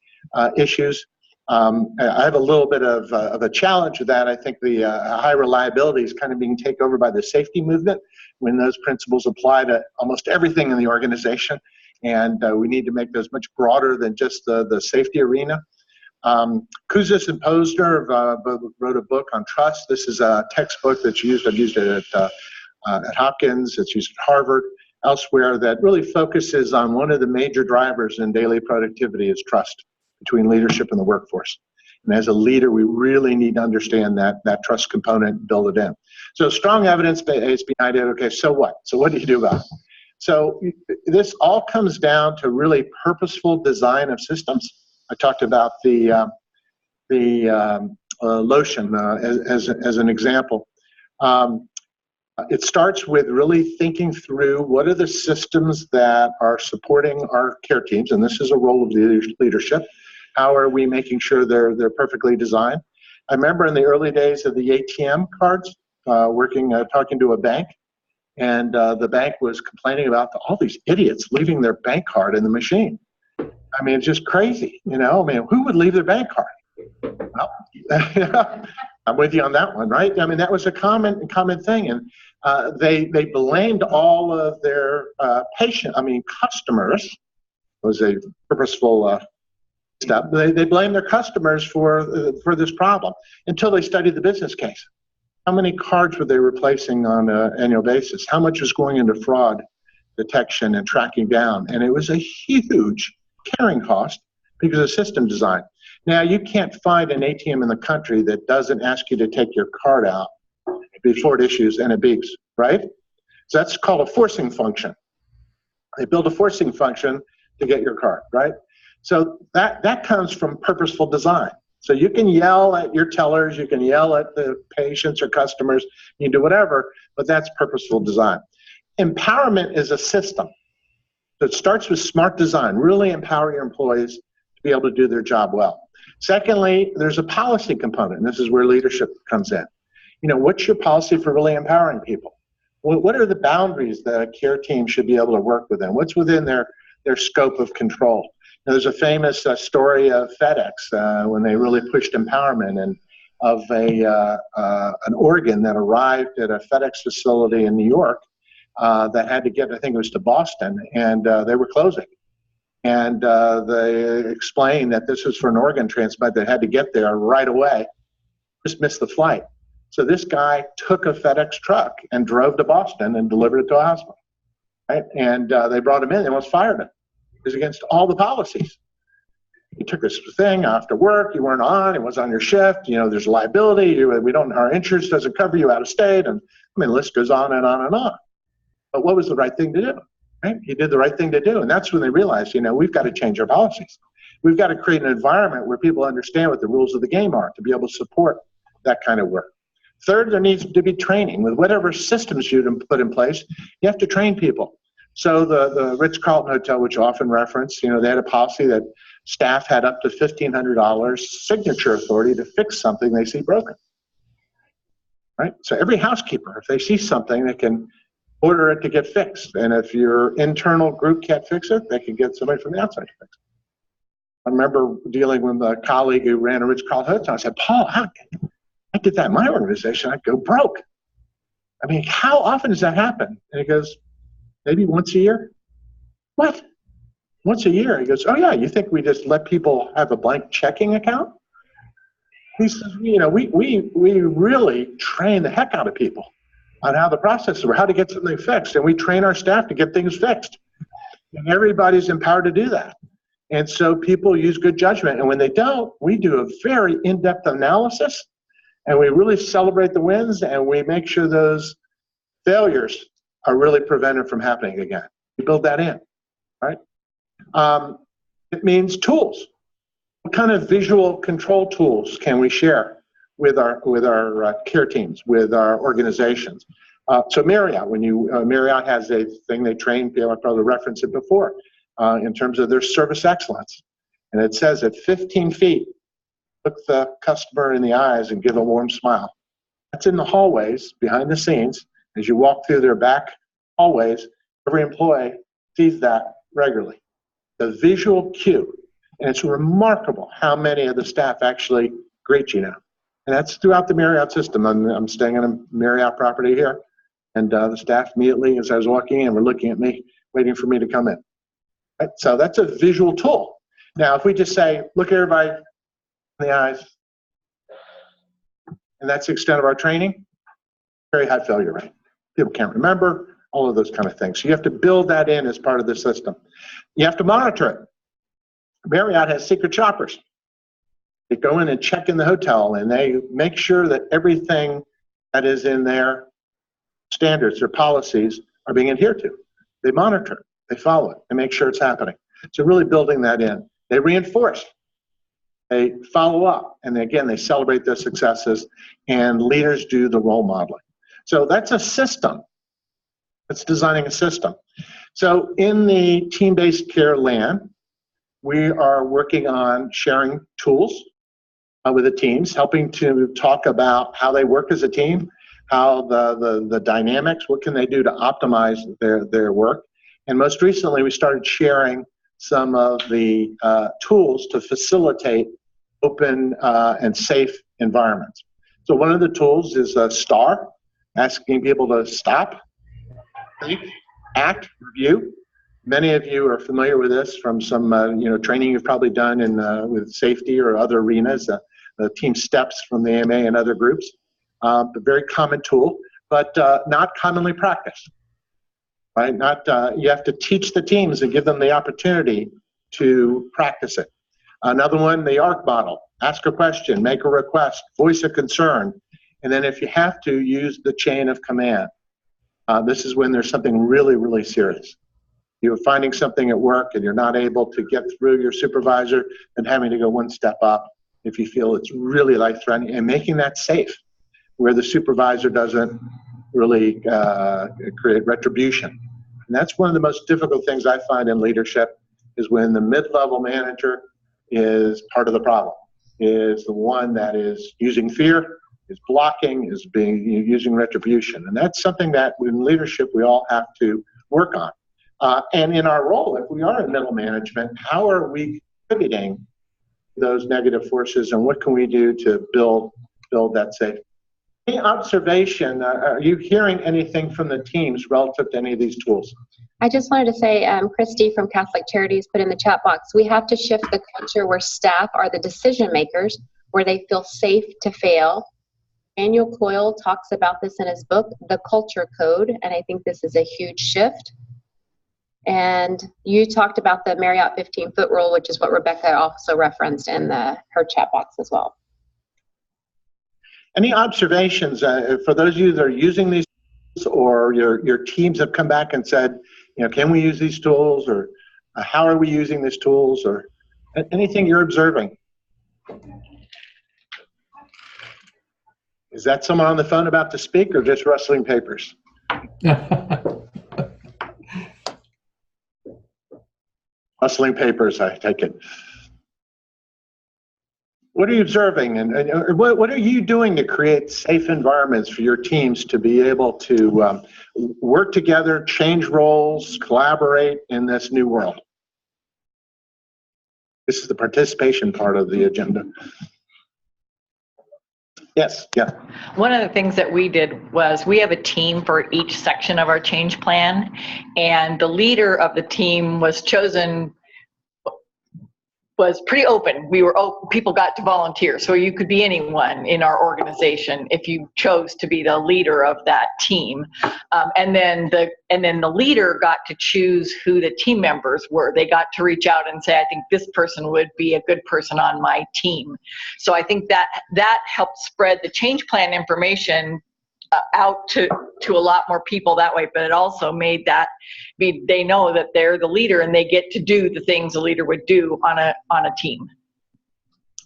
S8: issues. I have a little bit of a challenge with that. I think the high reliability is kind of being taken over by the safety movement when those principles apply to almost everything in the organization. and we need to make those much broader than just the safety arena. Kouzes and Posner wrote a book on trust. This is a textbook that's used. I've used it at Hopkins. It's used at Harvard, elsewhere, that really focuses on one of the major drivers in daily productivity is trust between leadership and the workforce. And as a leader, we really need to understand that trust component and build it in. So strong evidence is behind it. Okay, so what? So what do you do about it? So this all comes down to really purposeful design of systems. I talked about the lotion as an example. It starts with really thinking through what are the systems that are supporting our care teams, and this is a role of leadership. How are we making sure they're perfectly designed? I remember in the early days of the ATM cards, talking to a bank, and the bank was complaining about all these idiots leaving their bank card in the machine. I mean, it's just crazy, you know? I mean, who would leave their bank card? Well, I'm with you on that one, right? I mean, that was a common thing, and they blamed all of their customers. It was a purposeful step. They blamed their customers for this problem until they studied the business case. How many cards were they replacing on an annual basis? How much was going into fraud detection and tracking down? And it was a huge carrying cost because of system design. Now, you can't find an ATM in the country that doesn't ask you to take your card out before it issues and it beeps, right? So that's called a forcing function. They build a forcing function to get your card, right? So that comes from purposeful design. So you can yell at your tellers, you can yell at the patients or customers, you can do whatever, but that's purposeful design. Empowerment is a system. So it starts with smart design, really empower your employees to be able to do their job well. Secondly, there's a policy component, and this is where leadership comes in. You know, what's your policy for really empowering people? What are the boundaries that a care team should be able to work within? What's within their scope of control? Now, there's a famous story of FedEx when they really pushed empowerment and of an organ that arrived at a FedEx facility in New York that had to get, I think it was to Boston, and they were closing. And they explained that this was for an organ transplant that had to get there right away, just missed the flight. So this guy took a FedEx truck and drove to Boston and delivered it to a hospital, right? And they brought him in, they almost fired him. It was against all the policies. You took this thing after work, you weren't on, it was on your shift, you know, there's liability, our insurance doesn't cover you out of state, and I mean, the list goes on and on and on. But what was the right thing to do, right? He did the right thing to do, and that's when they realized, you know, we've got to change our policies. We've got to create an environment where people understand what the rules of the game are to be able to support that kind of work. Third, there needs to be training. With whatever systems you put in place, you have to train people. So the Ritz-Carlton Hotel, which you often reference, you know, they had a policy that staff had up to $1,500 signature authority to fix something they see broken, right? So every housekeeper, if they see something, they can order it to get fixed. And if your internal group can't fix it, they can get somebody from the outside to fix it. I remember dealing with a colleague who ran a Ritz-Carlton Hotel. I said, Paul, I did that in my organization, I'd go broke. I mean, how often does that happen? And he goes, maybe once a year. What? Once a year? He goes, oh yeah, you think we just let people have a blank checking account? He says, you know, we really train the heck out of people on how the processes work, how to get something fixed, and we train our staff to get things fixed. And everybody's empowered to do that. And so people use good judgment, and when they don't, we do a very in-depth analysis, and we really celebrate the wins, and we make sure those failures are really prevented from happening again. We build that in, right? It means tools. What kind of visual control tools can we share with our care teams, with our organizations? So Marriott, Marriott has a thing they train people, I probably referenced it before, in terms of their service excellence. And it says at 15 feet, look the customer in the eyes and give a warm smile. That's in the hallways, behind the scenes. As you walk through their back hallways, every employee sees that regularly. The visual cue. And it's remarkable how many of the staff actually greet you now. And that's throughout the Marriott system. I'm staying on a Marriott property here. And the staff immediately, as I was walking in, were looking at me, waiting for me to come in. Right? So that's a visual tool. Now, if we just say, look at everybody in the eyes, and that's the extent of our training, very high failure rate. People can't remember, all of those kind of things. So you have to build that in as part of the system. You have to monitor it. Marriott has secret shoppers. They go in and check in the hotel, and they make sure that everything that is in their standards or policies are being adhered to. They monitor it. They follow it. They make sure it's happening. So really building that in. They reinforce. They follow up. And again, they celebrate their successes, and leaders do the role modeling. So that's a system. It's designing a system. So in the team-based care land, we are working on sharing tools with the teams, helping to talk about how they work as a team, how the dynamics, what can they do to optimize their work. And most recently, we started sharing some of the tools to facilitate open and safe environments. So one of the tools is a STAR, asking people to stop, think, act, review. Many of you are familiar with this from some training you've probably done in with safety or other arenas, the team steps from the AMA and other groups. A very common tool, but not commonly practiced. Right? You have to teach the teams and give them the opportunity to practice it. Another one, the ARC model. Ask a question, make a request, voice a concern, and then if you have to, use the chain of command. This is when there's something really, really serious. You're finding something at work and you're not able to get through your supervisor and having to go one step up if you feel it's really life-threatening, and making that safe where the supervisor doesn't really create retribution. And that's one of the most difficult things I find in leadership, is when the mid-level manager is part of the problem, is the one that is using fear, is blocking, is using retribution. And that's something that in leadership we all have to work on. And in our role, if we are in middle management, how are we contributing those negative forces, and what can we do to build that safety? Any observation, are you hearing anything from the teams relative to any of these tools?
S10: I just wanted to say, Christy from Catholic Charities put in the chat box, we have to shift the culture where staff are the decision makers, where they feel safe to fail. Daniel Coyle talks about this in his book, The Culture Code, and I think this is a huge shift. And you talked about the Marriott 15-foot rule, which is what Rebecca also referenced in her chat box as well.
S8: Any observations for those of you that are using these tools, or your teams have come back and said, can we use these tools, or how are we using these tools, or anything you're observing? Is that someone on the phone about to speak, or just rustling papers? Rustling papers, I take it. What are you observing, and what are you doing to create safe environments for your teams to be able to work together, change roles, collaborate in this new world? This is the participation part of the agenda. Yes, yeah.
S17: One of the things that we did was we have a team for each section of our change plan, and the leader of the team was chosen, was pretty open. We were open, people got to volunteer, so you could be anyone in our organization if you chose to be the leader of that team. And then the leader got to choose who the team members were. They got to reach out and say, I think this person would be a good person on my team. So I think that helped spread the change plan information out to a lot more people that way, but it also made that they know that they're the leader and they get to do the things a leader would do on a team.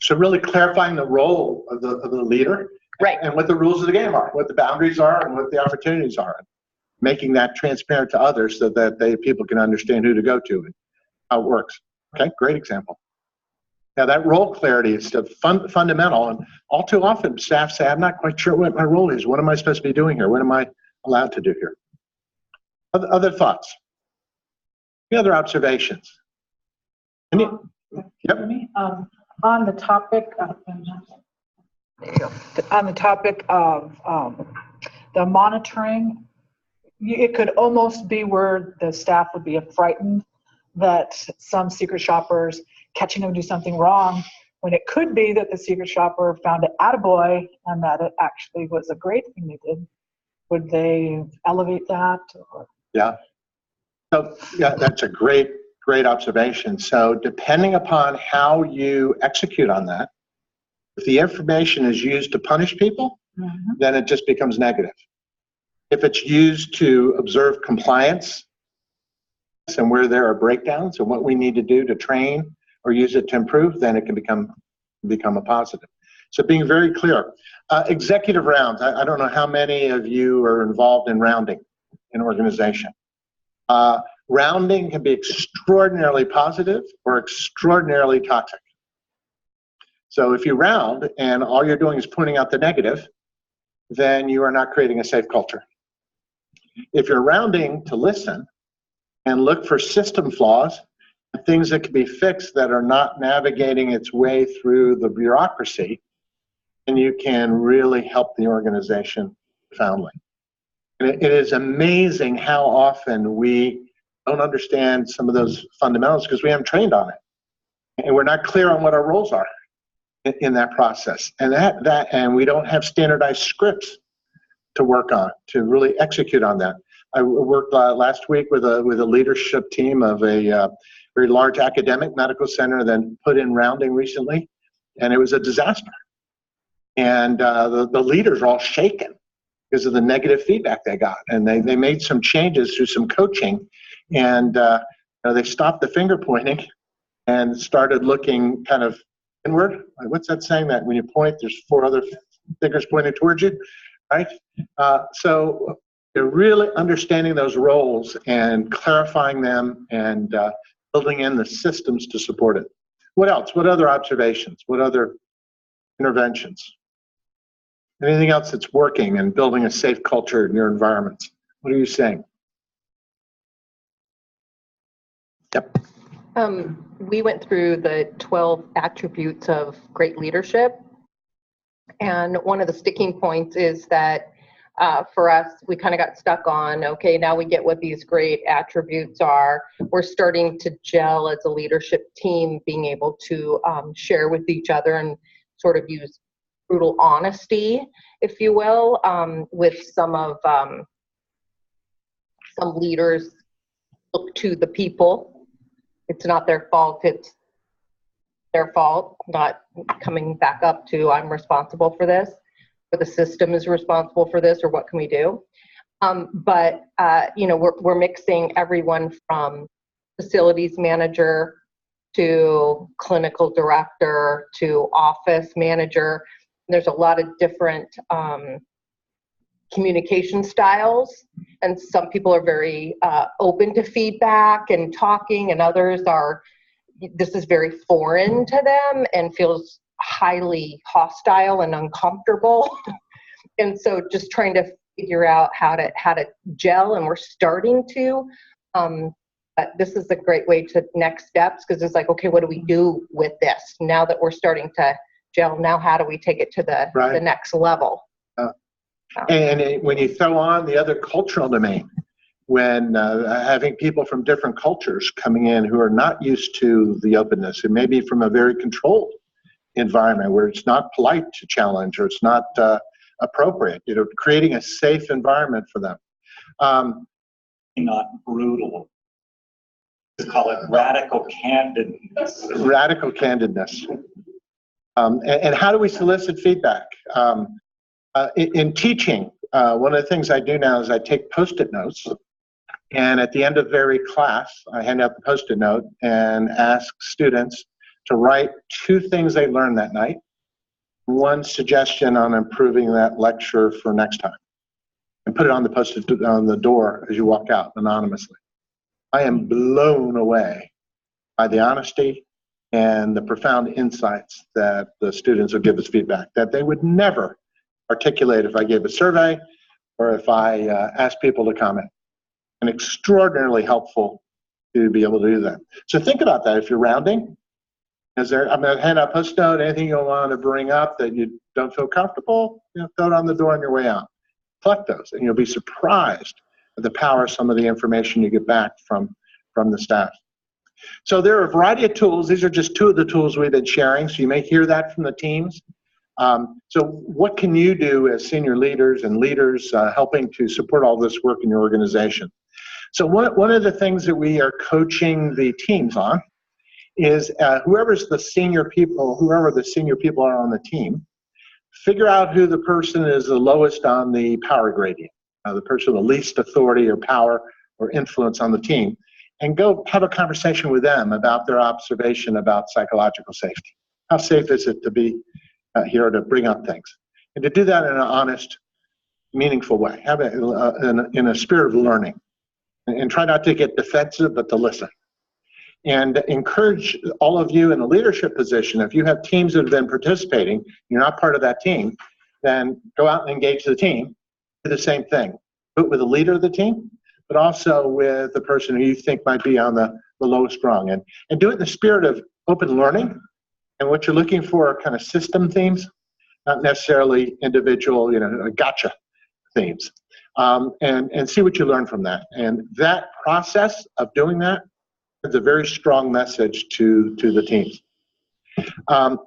S8: So really clarifying the role of the leader,
S17: right,
S8: and what the rules of the game are, what the boundaries are, and what the opportunities are, making that transparent to others so that people can understand who to go to and how it works. Okay, great example. Now that role clarity is fundamental, and all too often staff say, I'm not quite sure what my role is. What am I supposed to be doing here? What am I allowed to do here? Other thoughts? Any other observations? Yep.
S18: On the topic of, the monitoring, it could almost be where the staff would be frightened that some secret shoppers catching them do something wrong, when it could be that the secret shopper found an attaboy and that it actually was a great thing they did. Would they elevate that? Or?
S8: Yeah. So yeah, that's a great observation. So depending upon how you execute on that, if the information is used to punish people, then it just becomes negative. If it's used to observe compliance and where there are breakdowns and what we need to do to train or use it to improve, then it can become a positive. So being very clear. Executive rounds. I don't know how many of you are involved in rounding in organization. Rounding can be extraordinarily positive or extraordinarily toxic. So if you round and all you're doing is pointing out the negative, then you are not creating a safe culture. If you're rounding to listen and look for system flaws, things that can be fixed that are not navigating its way through the bureaucracy, then you can really help the organization profoundly. And it is amazing how often we don't understand some of those fundamentals because we haven't trained on it. And we're not clear on what our roles are in that process. And and we don't have standardized scripts to work on, to really execute on that. I worked last week with a leadership team of a very large academic medical center that put in rounding recently, and it was a disaster. And the leaders are all shaken because of the negative feedback they got. And they made some changes through some coaching, and they stopped the finger pointing and started looking kind of inward. What's that saying, that when you point, there's 4 other fingers pointing towards you, right? So they're really understanding those roles and clarifying them and building in the systems to support it. What else? What other observations? What other interventions? Anything else that's working and building a safe culture in your environments? What are you saying? Yep.
S19: We went through the 12 attributes of great leadership. And one of the sticking points is that for us, we kind of got stuck on, okay, now we get what these great attributes are. We're starting to gel as a leadership team, being able to share with each other and sort of use brutal honesty, if you will, with some leaders look to the people. It's not their fault, it's their fault, not coming back up to I'm responsible for this, or the system is responsible for this, or what can we do? But we're mixing everyone from facilities manager to clinical director to office manager. There's a lot of different communication styles, and some people are very open to feedback and talking, and others are, this is very foreign to them and feels highly hostile and uncomfortable. And so just trying to figure out how to gel, and we're starting to, but this is a great way to next steps, because it's like, okay, what do we do with this now that we're starting to gel? Now how do we take it to the next level?
S8: And when you throw on the other cultural domain, when having people from different cultures coming in who are not used to the openness, and maybe from a very controlled environment where it's not polite to challenge or it's not appropriate, creating a safe environment for them.
S15: Not brutal. To call it radical candidness.
S8: Radical candidness. And how do we solicit feedback? In teaching, one of the things I do now is I take Post-it notes, and at the end of every class, I hand out the Post-it note and ask students to write 2 things they learned that night, 1 suggestion on improving that lecture for next time, and put it on the Post-it on the door as you walk out anonymously. I am blown away by the honesty and the profound insights that the students will give us feedback that they would never articulate if I gave a survey or if I asked people to comment. And extraordinarily helpful to be able to do that. So think about that. If you're rounding, I'm going to hand out a Post-it note, anything you want to bring up that you don't feel comfortable, throw it on the door on your way out. Collect those, and you'll be surprised at the power of some of the information you get back from the staff. So there are a variety of tools. These are just two of the tools we've been sharing, so you may hear that from the teams. So what can you do as senior leaders and leaders helping to support all this work in your organization? So one of the things that we are coaching the teams on is whoever the senior people are on the team, figure out who the person is the lowest on the power gradient, the person with the least authority or power or influence on the team, and go have a conversation with them about their observation about psychological safety. How safe is it to be here to bring up things? And to do that in an honest, meaningful way, have it in a spirit of learning. And try not to get defensive, but to listen. And encourage all of you in a leadership position, if you have teams that have been participating, you're not part of that team, then go out and engage the team. Do the same thing. Do it with the leader of the team, but also with the person who you think might be on the lowest rung. And do it in the spirit of open learning. And what you're looking for are kind of system themes, not necessarily individual, gotcha themes. And see what you learn from that. And that process of doing that is a very strong message to the teams.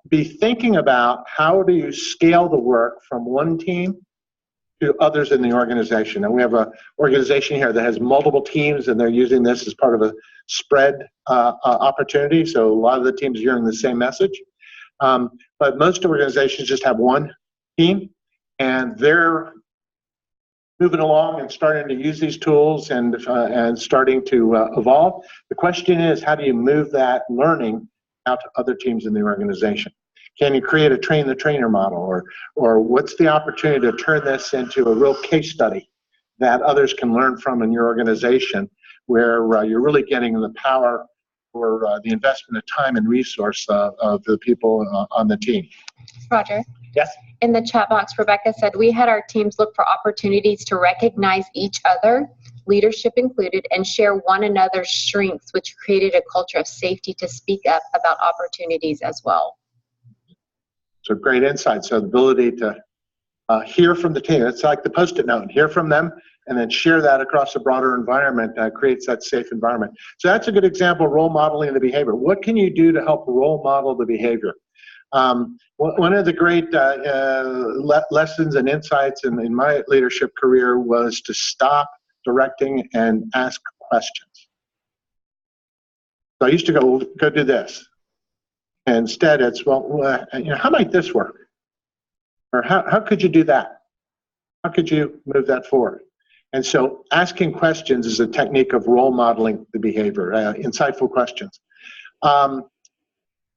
S8: Be thinking about how do you scale the work from one team to others in the organization. And we have an organization here that has multiple teams, and they're using this as part of a spread opportunity. So a lot of the teams are hearing the same message. But most organizations just have one team, and they're moving along and starting to use these tools and starting to evolve. The question is, how do you move that learning out to other teams in the organization? Can you create a train-the-trainer model, or what's the opportunity to turn this into a real case study that others can learn from in your organization, where you're really getting the power or the investment of time and resource of the people on the team?
S10: Roger?
S8: Yes?
S10: In the chat box, Rebecca said, we had our teams look for opportunities to recognize each other, leadership included, and share one another's strengths, which created a culture of safety to speak up about opportunities as well.
S8: So great insight. So the ability to hear from the team. It's like the Post-it note. Hear from them and then share that across a broader environment creates that safe environment. So that's a good example of role modeling the behavior. What can you do to help role model the behavior? One of the great lessons and insights in my leadership career was to stop directing and ask questions. So I used to go do this. And instead it's, well, how might this work? Or how could you do that? How could you move that forward? And so asking questions is a technique of role modeling the behavior, insightful questions.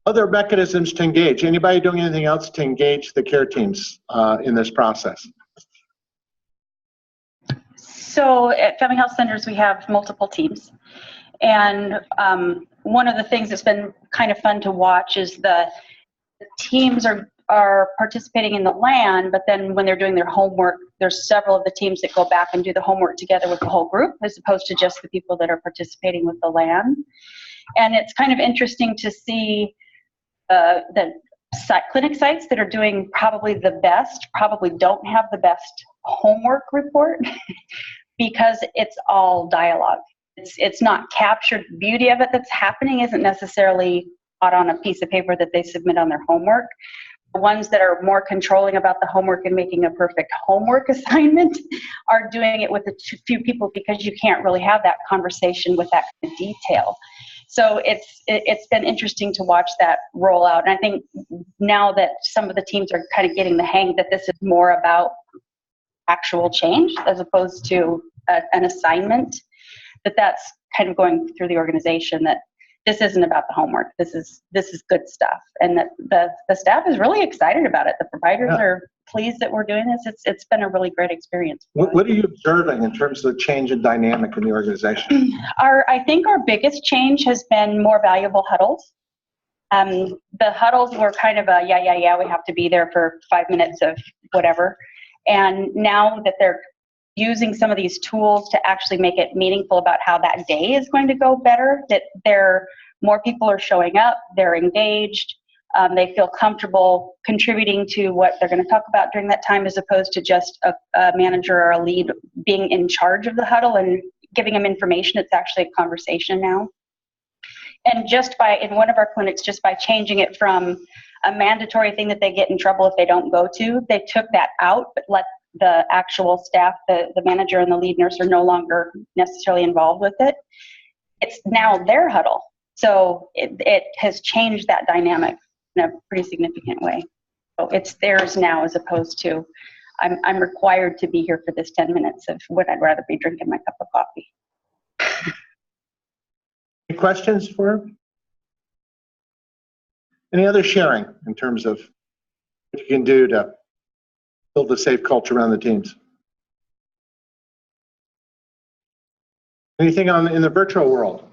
S8: Other mechanisms to engage. Anybody doing anything else to engage the care teams in this process?
S14: So at Family Health Centers, we have multiple teams. And one of the things that's been kind of fun to watch is the teams are participating in the LAN, but then when they're doing their homework, there's several of the teams that go back and do the homework together with the whole group, as opposed to just the people that are participating with the LAN. And it's kind of interesting to see the clinic sites that are doing probably the best probably don't have the best homework report because it's all dialogue. It's not captured. The beauty of it that's happening isn't necessarily out on a piece of paper that they submit on their homework. The ones that are more controlling about the homework and making a perfect homework assignment are doing it with a few people because you can't really have that conversation with that kind of detail. So it's been interesting to watch that roll out. And I think now that some of the teams are kind of getting the hang that this is more about actual change as opposed to an assignment, that's kind of going through the organization, that this isn't about the homework. This is good stuff. And that the staff is really excited about it. The providers are pleased that we're doing this. It's been a really great experience.
S8: What are you observing in terms of the change in dynamic in the organization?
S14: I think our biggest change has been more valuable huddles. The huddles were kind of a, yeah, we have to be there for 5 minutes of whatever. And now that they're using some of these tools to actually make it meaningful about how that day is going to go better, that more people are showing up, they're engaged, they feel comfortable contributing to what they're going to talk about during that time, as opposed to just a manager or a lead being in charge of the huddle and giving them information. It's actually a conversation now. And just by, in one of our clinics, just by changing it from a mandatory thing that they get in trouble if they don't go to, they took that out, but let the actual staff, the manager and the lead nurse are no longer necessarily involved with it. It's now their huddle. So it has changed that dynamic in a pretty significant way. So it's theirs now as opposed to, I'm required to be here for this 10 minutes of when I'd rather be drinking my cup of coffee.
S8: Any questions for him? Any other sharing in terms of what you can do to build a safe culture around the teams? Anything in the virtual world?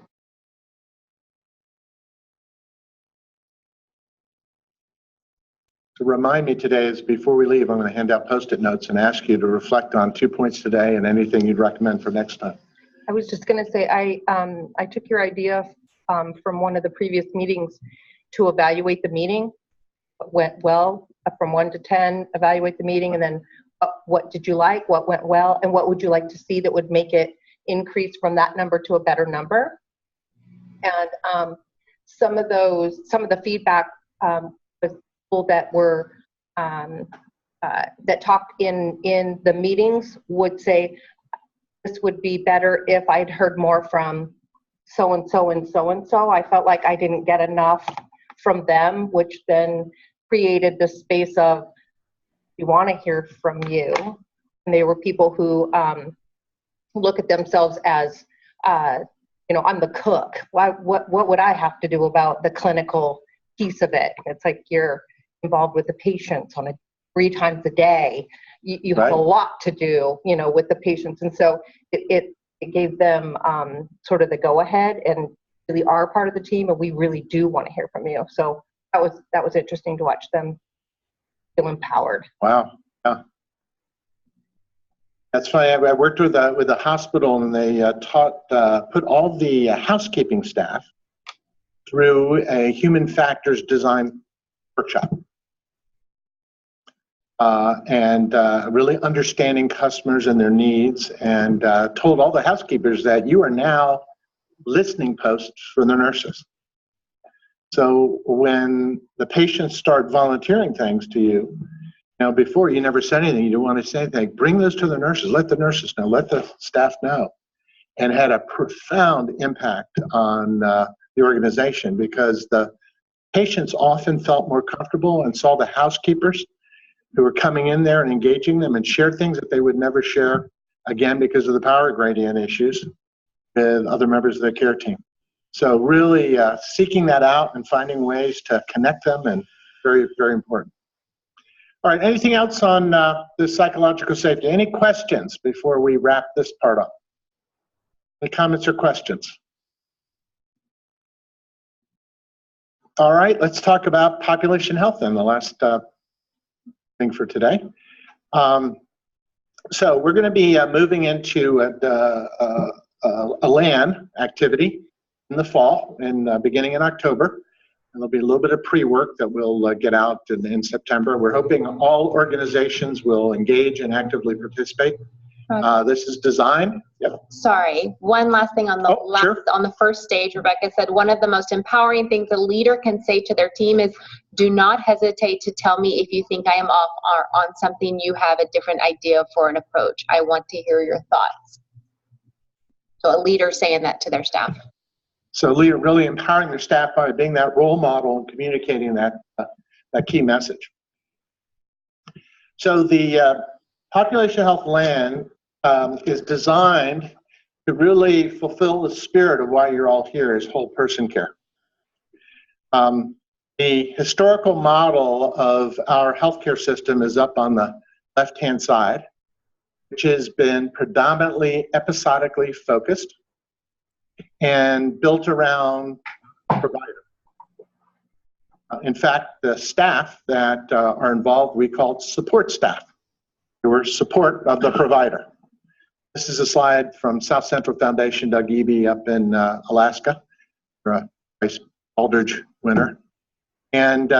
S8: To remind me today is before we leave, I'm going to hand out Post-it notes and ask you to reflect on 2 points today and anything you'd recommend for next time.
S19: I was just going to say, I took your idea from one of the previous meetings to evaluate the meeting. What went well from 1 to 10, evaluate the meeting, and then what did you like, what went well, and what would you like to see that would make it increase from that number to a better number. And some of the feedback was people that were that talked in the meetings would say, this would be better if I'd heard more from so-and-so and so-and-so. I felt like I didn't get enough from them, which then created the space of, we want to hear from you. And they were people who look at themselves as, you know, I'm the cook. What would I have to do about the clinical piece of it? It's like you're involved with the patients on 3 times a day. You have a lot to do, you know, with the patients. And so it gave them sort of the go-ahead and really are part of the team, and we really do want to hear from you. So that was interesting to watch them feel empowered.
S8: Wow. Yeah. That's funny. I worked with a hospital, and they put all the housekeeping staff through a human factors design workshop. And really understanding customers and their needs, and told all the housekeepers that you are now listening posts for the nurses. So when the patients start volunteering things to you, now before you never said anything, you didn't want to say anything, bring those to the nurses, let the nurses know, let the staff know. And had a profound impact on the organization, because the patients often felt more comfortable and saw the housekeepers who were coming in there and engaging them and share things that they would never share, again, because of the power gradient issues with other members of the care team. So really seeking that out and finding ways to connect them, and very, very important. All right, anything else on the psychological safety? Any questions before we wrap this part up? Any comments or questions? All right, let's talk about population health then, the last thing for today. So we're going to be moving into a LAN activity in the fall, beginning in October. And there'll be a little bit of pre-work that we'll get out in September. We're hoping all organizations will engage and actively participate. This is designed. Yep.
S10: Sorry, one last thing on the on the first stage. Rebecca said one of the most empowering things a leader can say to their team is, do not hesitate to tell me if you think I am off or on something you have a different idea for an approach. I want to hear your thoughts. So a leader saying that to their staff.
S8: So leader really empowering their staff by being that role model and communicating that key message. So the population health LAN is designed to really fulfill the spirit of why you're all here, is whole person care. The historical model of our healthcare system is up on the left-hand side, which has been predominantly episodically focused and built around provider. In fact, the staff that are involved, we call support staff, who are support of the provider. This is a slide from South Central Foundation, Doug Eby up in Alaska, for a Bryce Aldridge winner. And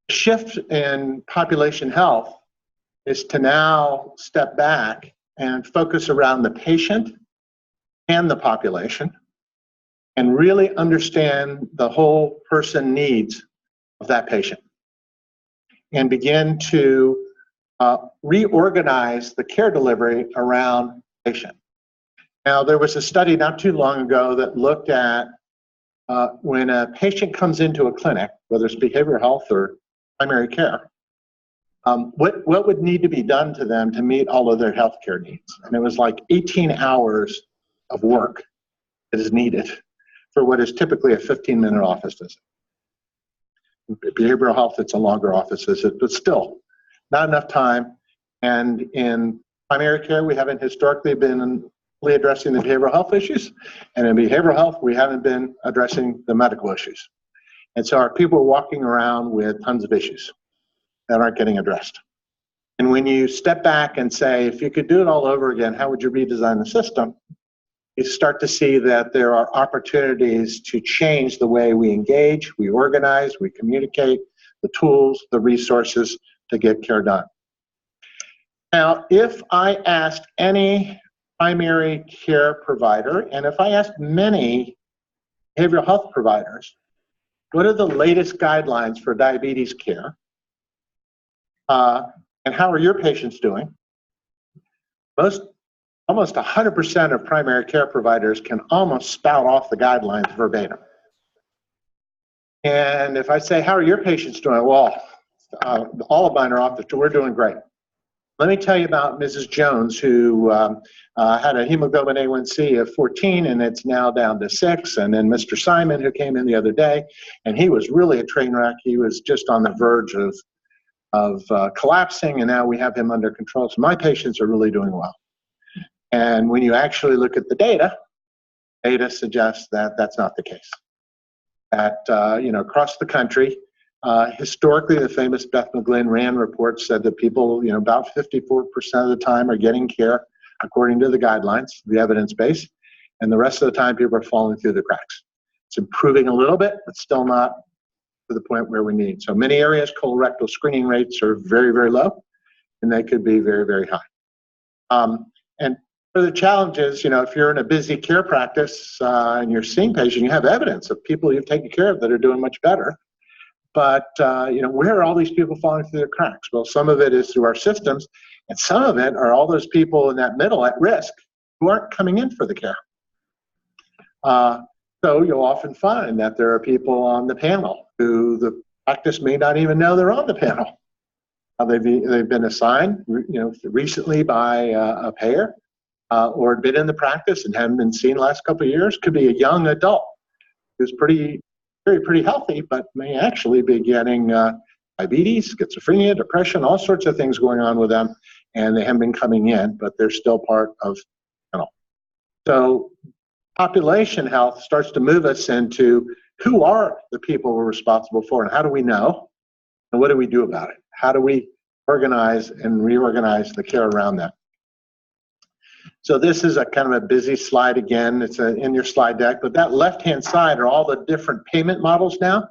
S8: shift in population health is to now step back and focus around the patient and the population, and really understand the whole person needs of that patient and begin to reorganize the care delivery around the patient. Now, there was a study not too long ago that looked at when a patient comes into a clinic, whether it's behavioral health or primary care, what would need to be done to them to meet all of their healthcare needs. And it was like 18 hours of work that is needed for what is typically a 15-minute office visit. Behavioral health, it's a longer office visit, but still not enough time. And in primary care, we haven't historically been really addressing the behavioral health issues. And in behavioral health, we haven't been addressing the medical issues. And so our people are walking around with tons of issues that aren't getting addressed. And when you step back and say, if you could do it all over again, how would you redesign the system? You start to see that there are opportunities to change the way we engage, we organize, we communicate, the tools, the resources to get care done. Now, if I asked any primary care provider, and if I asked many behavioral health providers, what are the latest guidelines for diabetes care? And how are your patients doing? Almost 100% of primary care providers can almost spout off the guidelines verbatim. And if I say, how are your patients doing? Well, all of mine are off the chart. We're doing great. Let me tell you about Mrs. Jones, who had a hemoglobin A1C of 14, and it's now down to 6. And then Mr. Simon, who came in the other day, and he was really a train wreck. He was just on the verge of collapsing, and now we have him under control. So my patients are really doing well. And when you actually look at the data suggests that that's not the case. That, across the country, historically, the famous Beth McGlynn RAND report said that people, about 54% of the time are getting care according to the guidelines, the evidence base, and the rest of the time people are falling through the cracks. It's improving a little bit, but still not to the point where we need. So many areas, colorectal screening rates are very, very low, and they could be very, very high. And for the challenges, if you're in a busy care practice and you're seeing patients, you have evidence of people you've taken care of that are doing much better. But, where are all these people falling through the cracks? Well, some of it is through our systems, and some of it are all those people in that middle at risk who aren't coming in for the care. So you'll often find that there are people on the panel who the practice may not even know they're on the panel. They've been assigned, recently by a payer, or been in the practice and haven't been seen the last couple of years. Could be a young adult who's pretty healthy, but may actually be getting diabetes, schizophrenia, depression, all sorts of things going on with them, and they haven't been coming in, but they're still part of the panel. So population health starts to move us into who are the people we're responsible for, and how do we know, and what do we do about it? How do we organize and reorganize the care around that? So this is a kind of a busy slide again. It's in your slide deck, but that left-hand side are all the different payment models now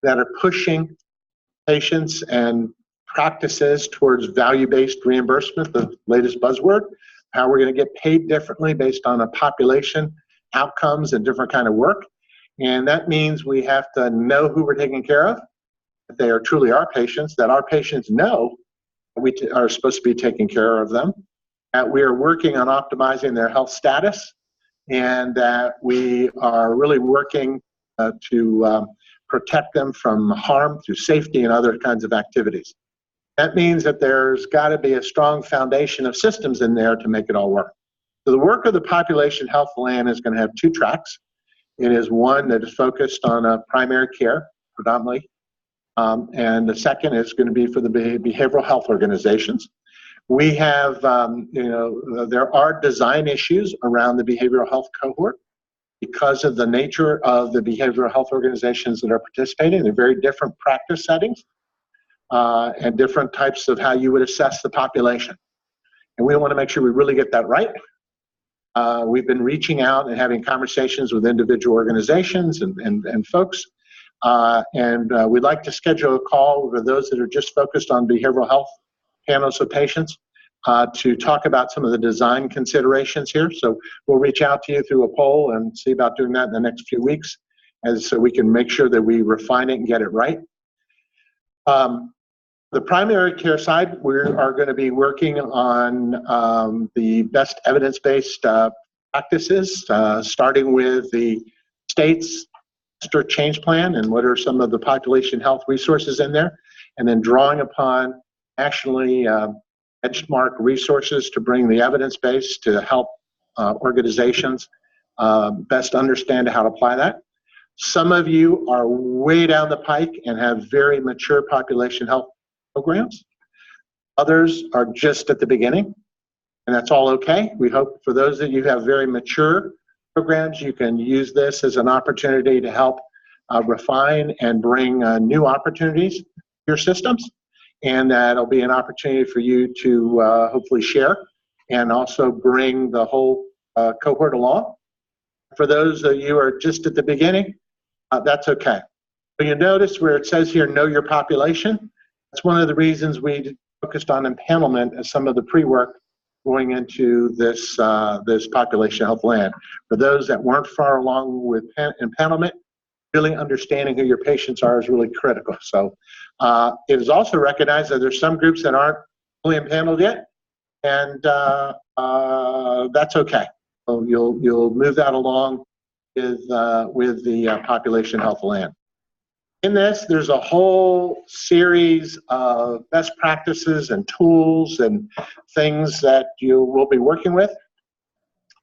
S8: that are pushing patients and practices towards value-based reimbursement, the latest buzzword, how we're going to get paid differently based on a population, outcomes, and different kind of work. And that means we have to know who we're taking care of, that they are truly our patients, that our patients know we are supposed to be taking care of them, that we are working on optimizing their health status, and that we are really working to protect them from harm through safety and other kinds of activities. That means that there's got to be a strong foundation of systems in there to make it all work. So the work of the population health plan is going to have 2 tracks. It is one that is focused on primary care predominantly, and the second is going to be for the behavioral health organizations. We have, there are design issues around the behavioral health cohort because of the nature of the behavioral health organizations that are participating. They're very different practice settings and different types of how you would assess the population. And we want to make sure we really get that right. We've been reaching out and having conversations with individual organizations and folks. And we'd like to schedule a call for those that are just focused on behavioral health panels of patients to talk about some of the design considerations here. So we'll reach out to you through a poll and see about doing that in the next few weeks, so we can make sure that we refine it and get it right. The primary care side, we are going to be working on the best evidence-based practices, starting with the state's master change plan and what are some of the population health resources in there, and then drawing upon nationally benchmark resources to bring the evidence base to help organizations best understand how to apply that. Some of you are way down the pike and have very mature population health programs. Others are just at the beginning, and that's all okay. We hope for those that you have very mature programs, you can use this as an opportunity to help refine and bring new opportunities to your systems. And that'll be an opportunity for you to hopefully share and also bring the whole cohort along. For those of you who are just at the beginning, that's okay. But you notice where it says here, know your population. That's one of the reasons we focused on empanelment as some of the pre-work going into this, this population health land. For those that weren't far along with empanelment, really understanding who your patients are is really critical. So it is also recognized that there's some groups that aren't fully empaneled yet, and that's okay. So you'll move that along with the population health land. In this, there's a whole series of best practices and tools and things that you will be working with.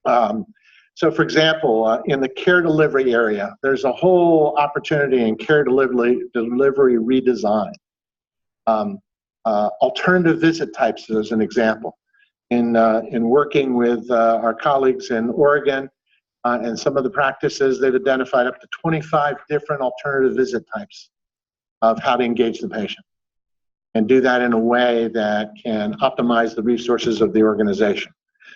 S8: So for example, in the care delivery area, there's a whole opportunity in care delivery redesign. Alternative visit types as an example. In working with our colleagues in Oregon and some of the practices, they've identified up to 25 different alternative visit types of how to engage the patient and do that in a way that can optimize the resources of the organization.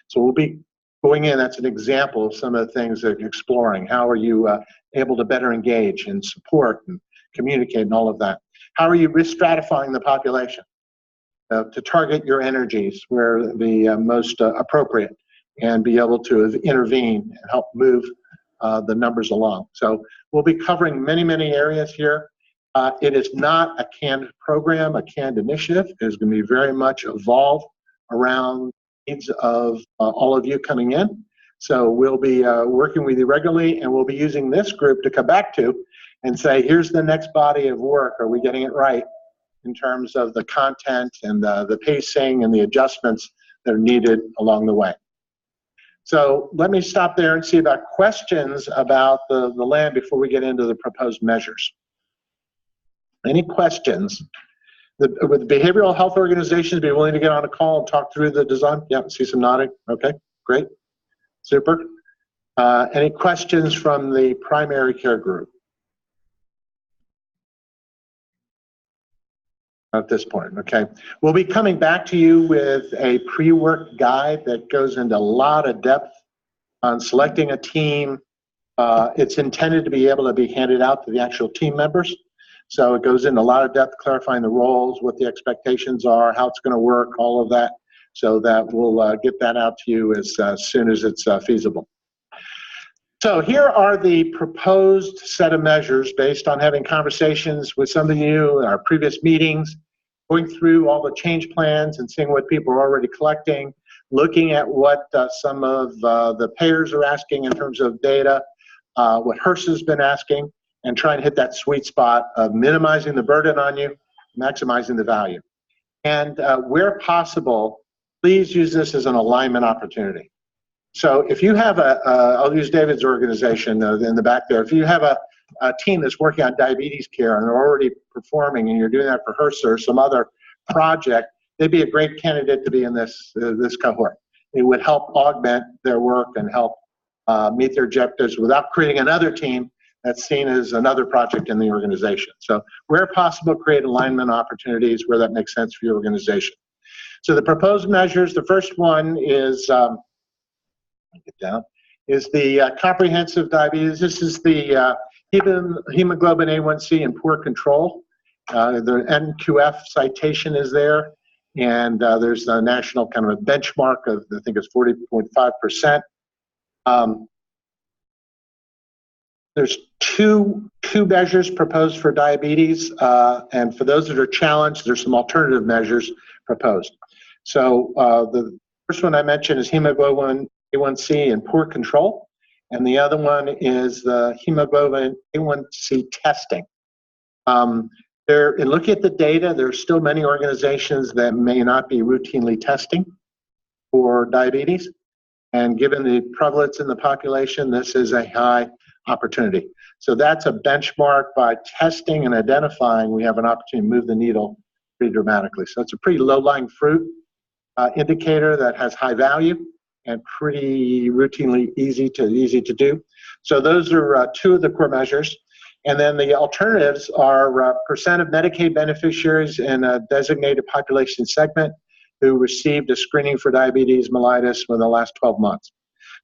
S8: So we'll be going in, that's an example of some of the things that you're exploring. How are you able to better engage and support and communicate and all of that? How are you risk stratifying the population to target your energies where the most appropriate and be able to intervene and help move the numbers along? So we'll be covering many, many areas here. It is not a canned program, a canned initiative. It is going to be very much evolved around needs of all of you coming in. So we'll be working with you regularly, and we'll be using this group to come back to and say, here's the next body of work. Are we getting it right in terms of the content and the pacing and the adjustments that are needed along the way? So let me stop there and see about questions about the land before we get into the proposed measures. Any questions? Would the behavioral health organizations be willing to get on a call and talk through the design? Yeah, see some nodding. Okay, great. Super. Any questions from the primary care group at this point? Okay. We'll be coming back to you with a pre-work guide that goes into a lot of depth on selecting a team. It's intended to be able to be handed out to the actual team members. So it goes into a lot of depth, clarifying the roles, what the expectations are, how it's going to work, all of that, so that we'll get that out to you as soon as it's feasible. So here are the proposed set of measures based on having conversations with some of you in our previous meetings, going through all the change plans and seeing what people are already collecting, looking at what some of the payers are asking in terms of data, what HRSA has been asking, and try and hit that sweet spot of minimizing the burden on you, maximizing the value. And where possible, please use this as an alignment opportunity. So if you have I'll use David's organization in the back there. If you have a team that's working on diabetes care and they're already performing and you're doing that for HRSA or some other project, they'd be a great candidate to be in this cohort. It would help augment their work and help meet their objectives without creating another team that's seen as another project in the organization. So where possible, create alignment opportunities where that makes sense for your organization. So the proposed measures, the first one is, is the comprehensive diabetes. This is the hemoglobin A1C and poor control. The NQF citation is there. And there's a national kind of a benchmark of, I think it's 40.5%. There's two measures proposed for diabetes, and for those that are challenged, there's some alternative measures proposed. So the first one I mentioned is hemoglobin A1C in poor control, and the other one is the hemoglobin A1C testing. In looking at the data, there are still many organizations that may not be routinely testing for diabetes, and given the prevalence in the population, this is a high opportunity. So that's a benchmark. By testing and identifying, we have an opportunity to move the needle pretty dramatically. So it's a pretty low-lying fruit indicator that has high value and pretty routinely easy to do. So those are two of the core measures. And then the alternatives are percent of Medicaid beneficiaries in a designated population segment who received a screening for diabetes mellitus within the last 12 months.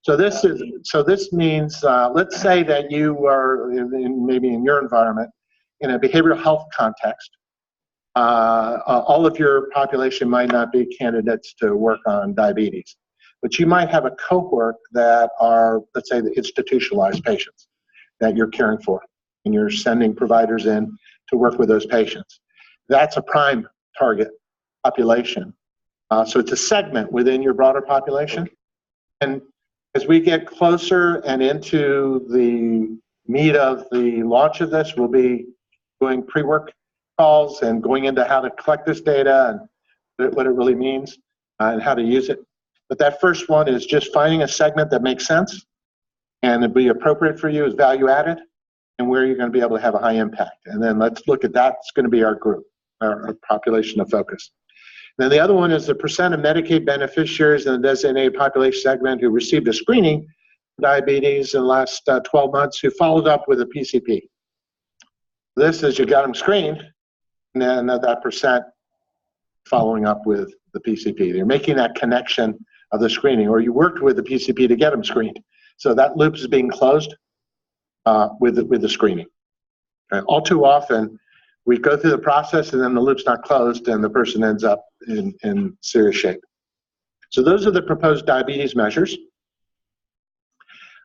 S8: So this means, let's say that you are maybe in your environment in a behavioral health context. All of your population might not be candidates to work on diabetes, but you might have a cohort that are, let's say, the institutionalized patients that you're caring for, and you're sending providers in to work with those patients. That's a prime target population. So it's a segment within your broader population. And as we get closer and into the meat of the launch of this, we'll be doing pre-work calls and going into how to collect this data and what it really means and how to use it. But that first one is just finding a segment that makes sense and it'd be appropriate for you, is value added, and where you're going to be able to have a high impact. And then let's look at that. It's going to be our group, our population of focus. Then the other one is the percent of Medicaid beneficiaries in the designated population segment who received a screening for diabetes in the last 12 months who followed up with a PCP. This is you got them screened, and then that percent following up with the PCP. They're making that connection of the screening, or you worked with the PCP to get them screened. So that loop is being closed with the screening. Okay. All too often, we go through the process and then the loop's not closed and the person ends up in serious shape. So those are the proposed diabetes measures.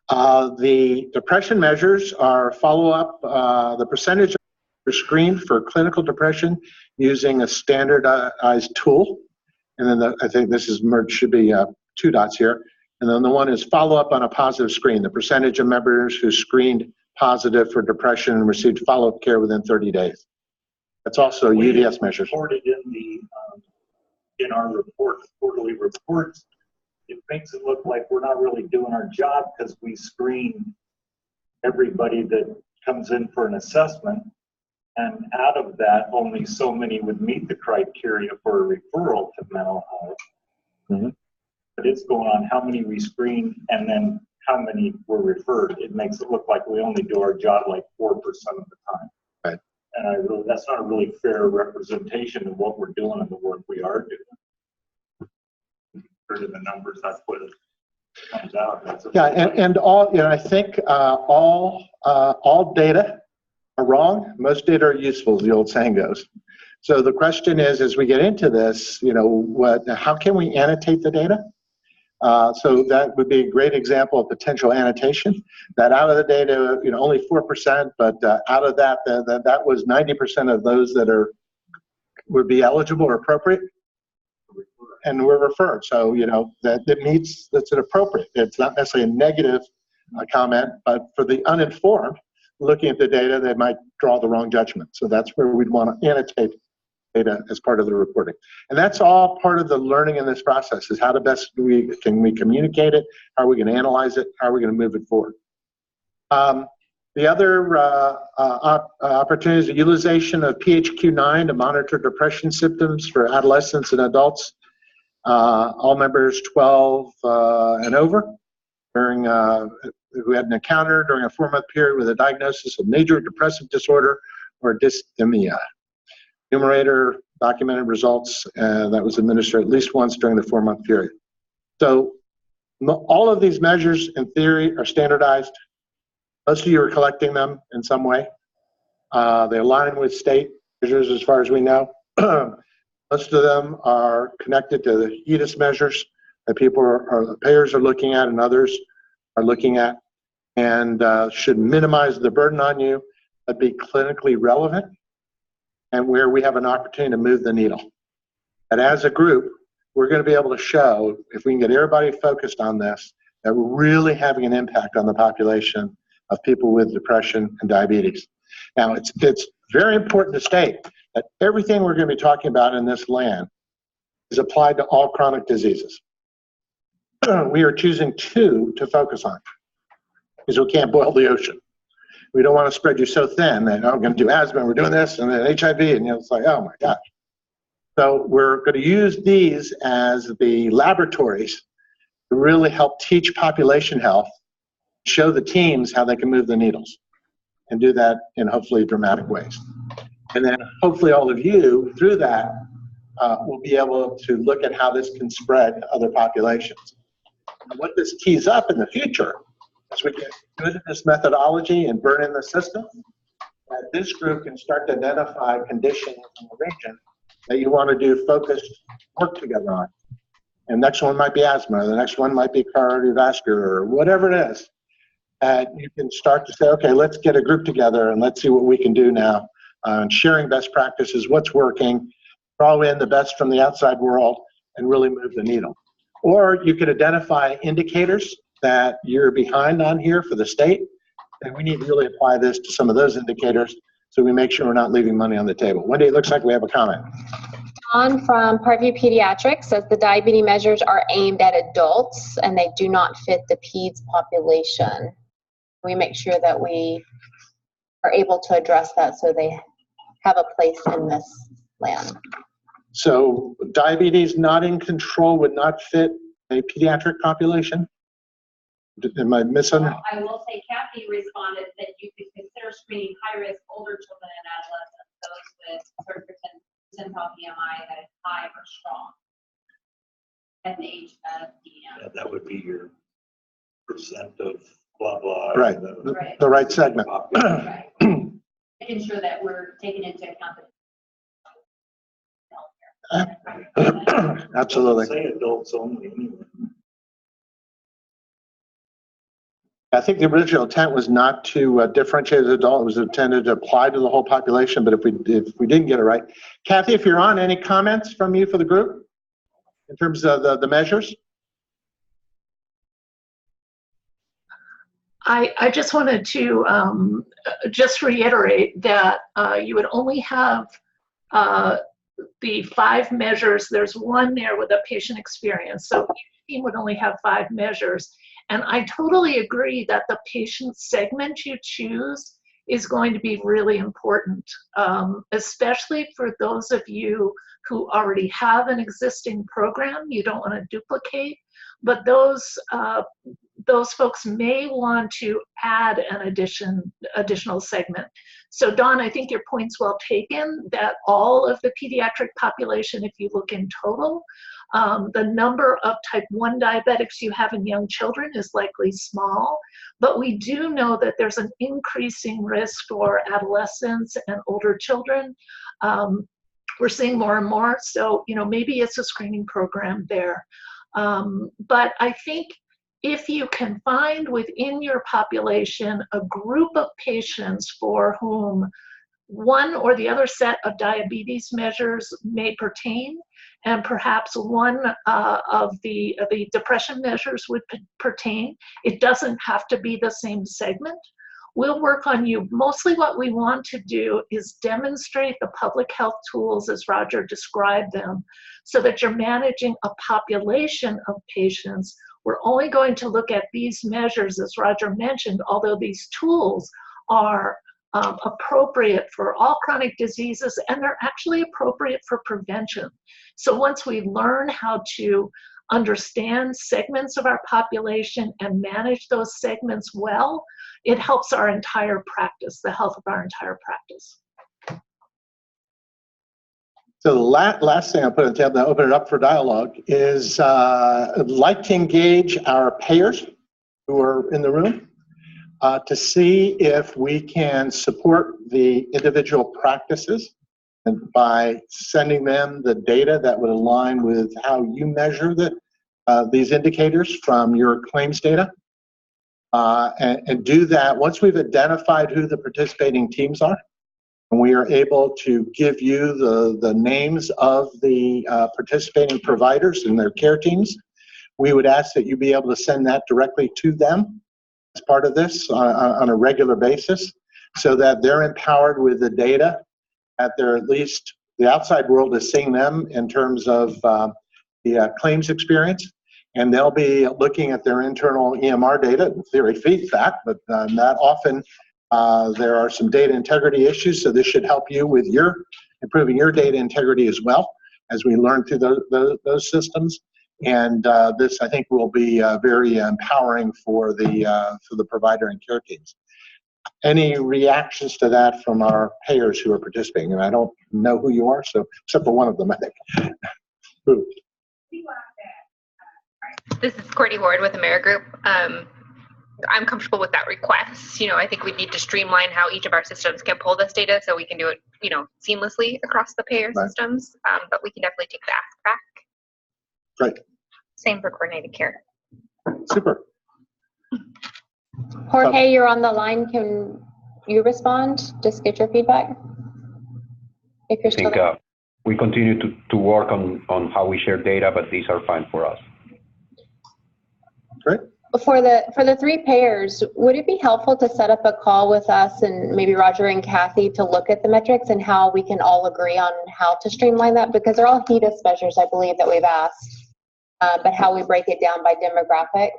S8: The depression measures are follow-up, the percentage are screened for clinical depression using a standardized tool. And then I think this is merged, should be 2 dots here. And then the one is follow-up on a positive screen, the percentage of members who screened positive for depression and received follow-up care within 30 days. That's also UDS measures.
S15: Reported in our reports, quarterly reports, it makes it look like we're not really doing our job because we screen everybody that comes in for an assessment, and out of that, only so many would meet the criteria for a referral to mental health.
S8: Mm-hmm.
S15: But it's going on how many we screen and then how many were referred. It makes it look like we only do our job like 4% of the time.
S8: Right.
S15: And that's not a really fair representation of what we're doing and the work we are doing. Compared to the numbers, that's what it comes out.
S8: Yeah, and all, you know, I think all data are wrong. Most data are useful, as the old saying goes. So the question is, as we get into this, you know, how can we annotate the data? So that would be a great example of potential annotation. That out of the data, you know, only 4%, but out of that, that was 90% of those that would be eligible or appropriate, and were referred. So, you know, that's an appropriate. It's not necessarily a negative comment, but for the uninformed, looking at the data, they might draw the wrong judgment. So that's where we'd want to annotate data as part of the reporting. And that's all part of the learning in this process, is how to best can we communicate it, how are we going to analyze it, how are we going to move it forward. The other opportunity is the utilization of PHQ-9 to monitor depression symptoms for adolescents and adults, all members 12 and over, during who had an encounter during a 4-month period with a diagnosis of major depressive disorder or dysthymia. Numerator documented results that was administered at least once during the 4-month period. So all of these measures in theory are standardized. Most of you are collecting them in some way. They align with state measures as far as we know. Most of them are connected to the HEDIS measures that people are the payers are looking at and others are looking at, and should minimize the burden on you, but be clinically relevant and where we have an opportunity to move the needle. And as a group, we're going to be able to show, if we can get everybody focused on this, that we're really having an impact on the population of people with depression and diabetes. Now, it's very important to state that everything we're going to be talking about in this land is applied to all chronic diseases. We are choosing 2 to focus on because we can't boil the ocean. We don't want to spread you so thin that, oh, I'm going to do asthma, we're doing this, and then HIV, and it's like, oh my gosh. So we're going to use these as the laboratories to really help teach population health, show the teams how they can move the needles, and do that in hopefully dramatic ways. And then hopefully all of you, through that, will be able to look at how this can spread to other populations. And what this tees up in the future, as we get good at this methodology and burn in the system, that this group can start to identify conditions in the region that you want to do focused work together on. And next one might be asthma, the next one might be cardiovascular, or whatever it is. And you can start to say, okay, let's get a group together and let's see what we can do now. Sharing best practices, what's working, draw in the best from the outside world, and really move the needle. Or you could identify indicators that you're behind on here for the state, and we need to really apply this to some of those indicators so we make sure we're not leaving money on the table. Wendy, it looks like we have a comment.
S10: John from Parkview Pediatrics says the diabetes measures are aimed at adults and they do not fit the peds population. We make sure that we are able to address that so they have a place in this land.
S8: So diabetes not in control would not fit a pediatric population? Am I missing?
S1: Well, I will say Kathy responded that you could consider screening high-risk older children and adolescents, those with 30% percentile BMI that is high or strong at the age of DM.
S15: Yeah, that would be your percent of blah, blah.
S8: Right, the right segment.
S1: Right. Making sure that we're taking into account the
S8: Absolutely.
S15: Say adults only anyway.
S8: I think the original intent was not to differentiate as adult. It was intended to apply to the whole population, but if we didn't get it right. Kathy, if you're on, any comments from you for the group in terms of the measures?
S20: I just wanted to just reiterate that you would only have the 5 measures. There's one there with a patient experience. So each team would only have 5 measures. And I totally agree that the patient segment you choose is going to be really important, especially for those of you who already have an existing program. You don't want to duplicate, but those folks may want to add an additional segment. So Dawn, I think your point's well taken that all of the pediatric population, if you look in total, the number of type 1 diabetics you have in young children is likely small, but we do know that there's an increasing risk for adolescents and older children. We're seeing more and more, so maybe it's a screening program there. But I think if you can find within your population a group of patients for whom one or the other set of diabetes measures may pertain, and perhaps one of the depression measures would pertain, it doesn't have to be the same segment. We'll work on you. Mostly what we want to do is demonstrate the public health tools as Roger described them, so that you're managing a population of patients. We're only going to look at these measures, as Roger mentioned, although these tools are appropriate for all chronic diseases, and they're actually appropriate for prevention. So once we learn how to understand segments of our population and manage those segments well, it helps our entire practice, the health of our entire practice.
S8: So the last thing I'll put on the table, I'll open it up for dialogue, is I'd like to engage our payers who are in the room to see if we can support the individual practices And by sending them the data that would align with how you measure these indicators from your claims data, and do that once we've identified who the participating teams are, and we are able to give you the names of the participating providers and their care teams, we would ask that you be able to send that directly to them as part of this on a regular basis, so that they're empowered with the data, that they're at least, the outside world is seeing them in terms of the claims experience, and they'll be looking at their internal EMR data, in theory feedback, but not often there are some data integrity issues, so this should help you with improving your data integrity as well as we learn through those systems. And this, I think, will be very empowering for the provider and care teams. Any reactions to that from our payers who are participating? And I don't know who you are, so except for one of them, I think. Who?
S9: This is Courtney Ward with AmeriGroup. I'm comfortable with that request. I think we need to streamline how each of our systems can pull this data so we can do it, seamlessly across the payer systems. But we can definitely take the ask back.
S8: Great.
S9: Same for coordinated care.
S8: Super.
S10: Jorge, you're on the line. Can you respond? Just get your feedback. If you're still there.
S21: We continue to work on how we share data, but these are fine for us.
S8: Great.
S10: For the three payers, would it be helpful to set up a call with us and maybe Roger and Kathy to look at the metrics and how we can all agree on how to streamline that? Because they're all HEDIS measures, I believe, that we've asked, but how we break it down by demographics.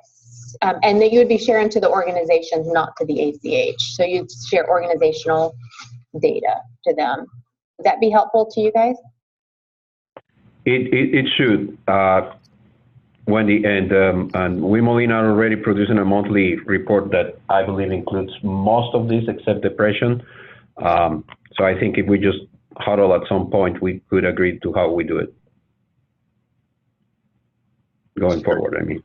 S10: And that you would be sharing to the organizations, not to the ACH. So you'd share organizational data to them. Would that be helpful to you guys?
S21: It should. Wendy and we Molina are already producing a monthly report that I believe includes most of these except depression. So I think if we just huddle at some point, we could agree to how we do it going forward. I mean,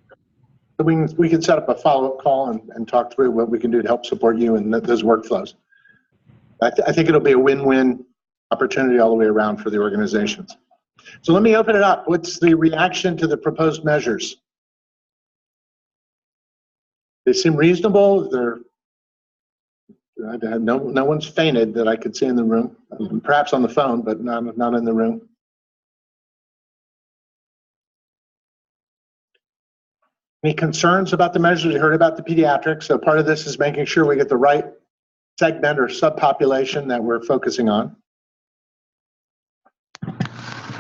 S8: we can set up a follow-up call and talk through what we can do to help support you in those workflows. I think it'll be a win-win opportunity all the way around for the organizations. So let me open it up. What's the reaction to the proposed measures? They seem reasonable. No one's fainted that I could see in the room. Perhaps on the phone, but not in the room. Any concerns about the measures? You heard about the pediatrics. So part of this is making sure we get the right segment or subpopulation that we're focusing on.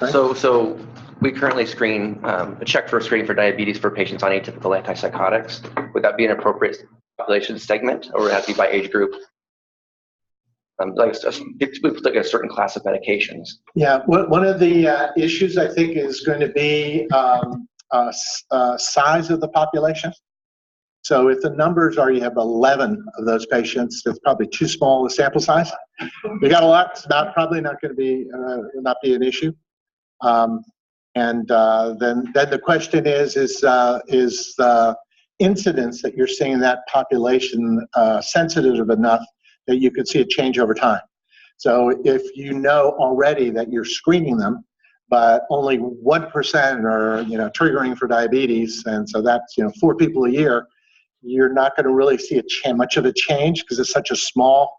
S8: Okay.
S22: So we currently screen, check for screening for diabetes for patients on atypical antipsychotics. Would that be an appropriate population segment, or would it have to be by age group? Like we look at a certain class of medications.
S8: Yeah, one of the issues I think is going to be size of the population. So if the numbers are you have 11 of those patients, that's probably too small a sample size. We got a lot. It's probably not going to be not be an issue. Then the question is the incidence that you're seeing in that population sensitive enough that you could see a change over time. So if you know already that you're screening them, but only 1% are triggering for diabetes, and so that's 4 people a year, you're not going to really see much of a change because it's such a small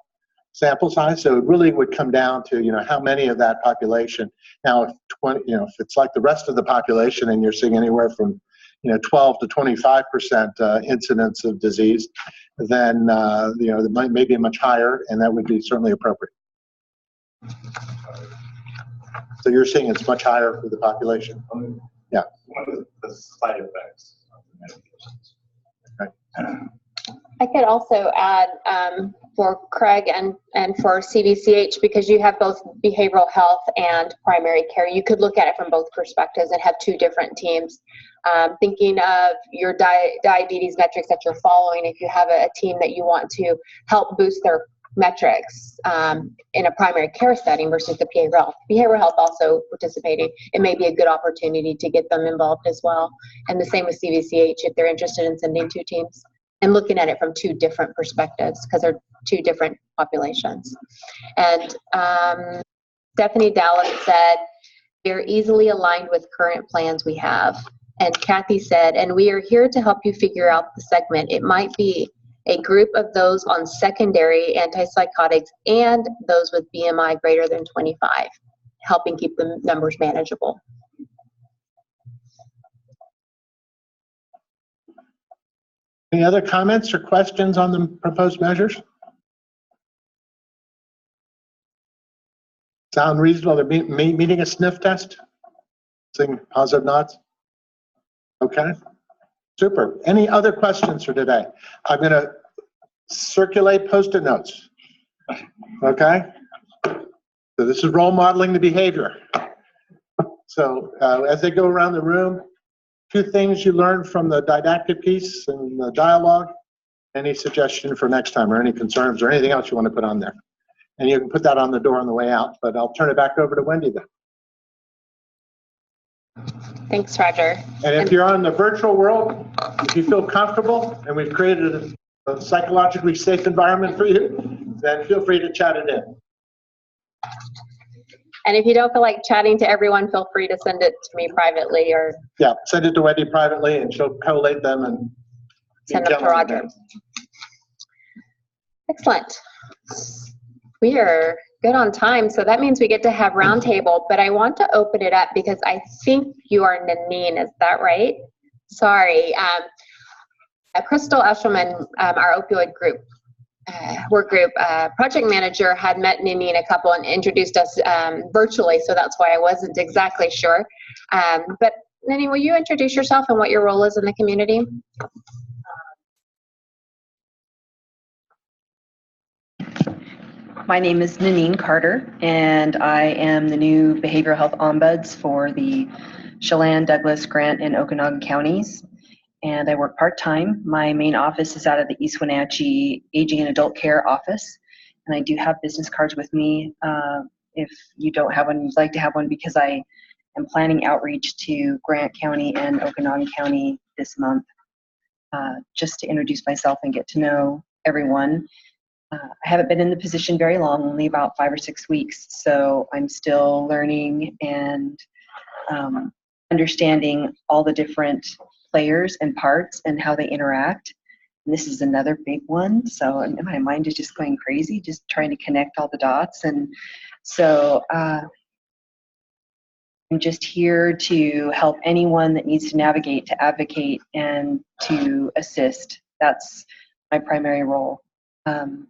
S8: sample size. So it really would come down to how many of that population. Now, if it's like the rest of the population, and you're seeing anywhere from 12 to 25% incidence of disease, then it might be much higher, and that would be certainly appropriate. So you're seeing it's much higher for the population. Yeah.
S15: One of the side effects of the medications.
S10: I could also add for Craig and for CVCH, because you have both behavioral health and primary care, you could look at it from both perspectives and have 2 different teams. Thinking of your diabetes metrics that you're following, if you have a team that you want to help boost their metrics in a primary care setting versus the behavioral health also participating, it may be a good opportunity to get them involved as well. And the same with CVCH if they're interested in sending 2 teams and looking at it from 2 different perspectives because they're 2 different populations. And Stephanie Dallin said, "They're easily aligned with current plans we have." And Kathy said, "And we are here to help you figure out the segment. It might be a group of those on secondary antipsychotics and those with BMI greater than 25, helping keep the numbers manageable."
S8: Any other comments or questions on the proposed measures? Sound reasonable? They're meeting a sniff test? Seeing positive nods? Okay, super. Any other questions for today? I'm going to circulate Post-it notes. Okay? So this is role modeling the behavior. So as they go around the room, 2 things you learned from the didactic piece and the dialogue, any suggestion for next time or any concerns or anything else you want to put on there. And you can put that on the door on the way out, but I'll turn it back over to Wendy then.
S10: Thanks, Roger.
S8: And if you're on the virtual world, if you feel comfortable and we've created a psychologically safe environment for you, then feel free to chat it in.
S10: And if you don't feel like chatting to everyone, feel free to send it to me privately or
S8: Yeah, send it to Wendy privately and she'll collate them and
S10: send them to Roger. Excellent. We are good on time, so that means we get to have roundtable, but I want to open it up because I think you are Nanine, is that right? Sorry. Crystal Eshelman, our opioid group, work group project manager, had met Nanine a couple and introduced us virtually, so that's why I wasn't exactly sure. But Nanine, will you introduce yourself and what your role is in the community?
S16: My name is Nanine Carter, and I am the new Behavioral Health Ombuds for the Chelan, Douglas, Grant, and Okanogan counties. And I work part-time. My main office is out of the East Wenatchee Aging and Adult Care office. And I do have business cards with me. If you don't have one, you'd like to have one, because I am planning outreach to Grant County and Okanogan County this month, just to introduce myself and get to know everyone. I haven't been in the position very long, only about 5 or 6 weeks, so I'm still learning and understanding all the different players and parts and how they interact. And this is another big one, so my mind is just going crazy, just trying to connect all the dots. And so I'm just here to help anyone that needs to navigate, to advocate, and to assist. That's my primary role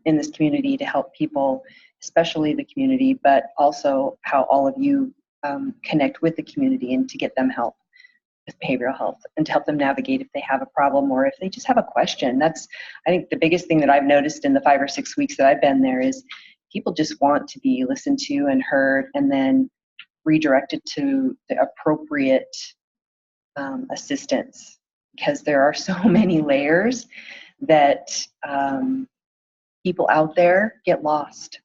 S16: in this community, to help people, especially the community, but also how all of you connect with the community and to get them help with behavioral health and to help them navigate if they have a problem or if they just have a question. That's, I think, the biggest thing that I've noticed in the 5 or 6 weeks that I've been there is people just want to be listened to and heard and then redirected to the appropriate assistance, because there are so many layers that people out there get lost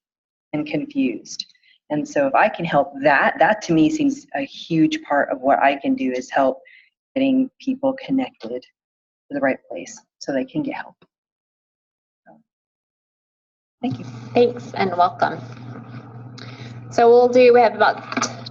S16: and confused. And so if I can help that to me seems a huge part of what I can do, is help getting people connected to the right place so they can get help. So, thank you.
S10: Thanks and welcome. So we have about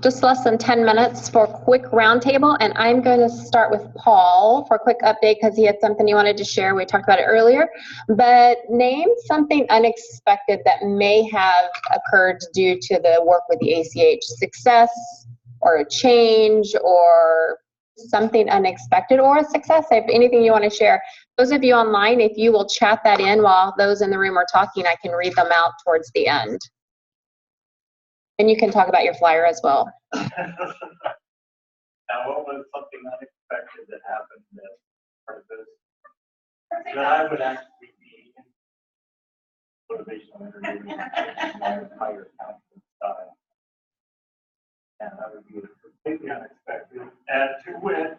S10: just less than 10 minutes for a quick roundtable, and I'm going to start with Paul for a quick update because he had something he wanted to share. We talked about it earlier, but name something unexpected that may have occurred due to the work with the ACH. Success or a change or something unexpected or a success. If anything you want to share. Those of you online, if you will chat that in while those in the room are talking, I can read them out towards the end. And you can talk about your flyer as well.
S15: Now, what was something unexpected that happened as part of this? That I would actually be in motivational interviewing my entire counseling style. And that would be completely unexpected. And to wit,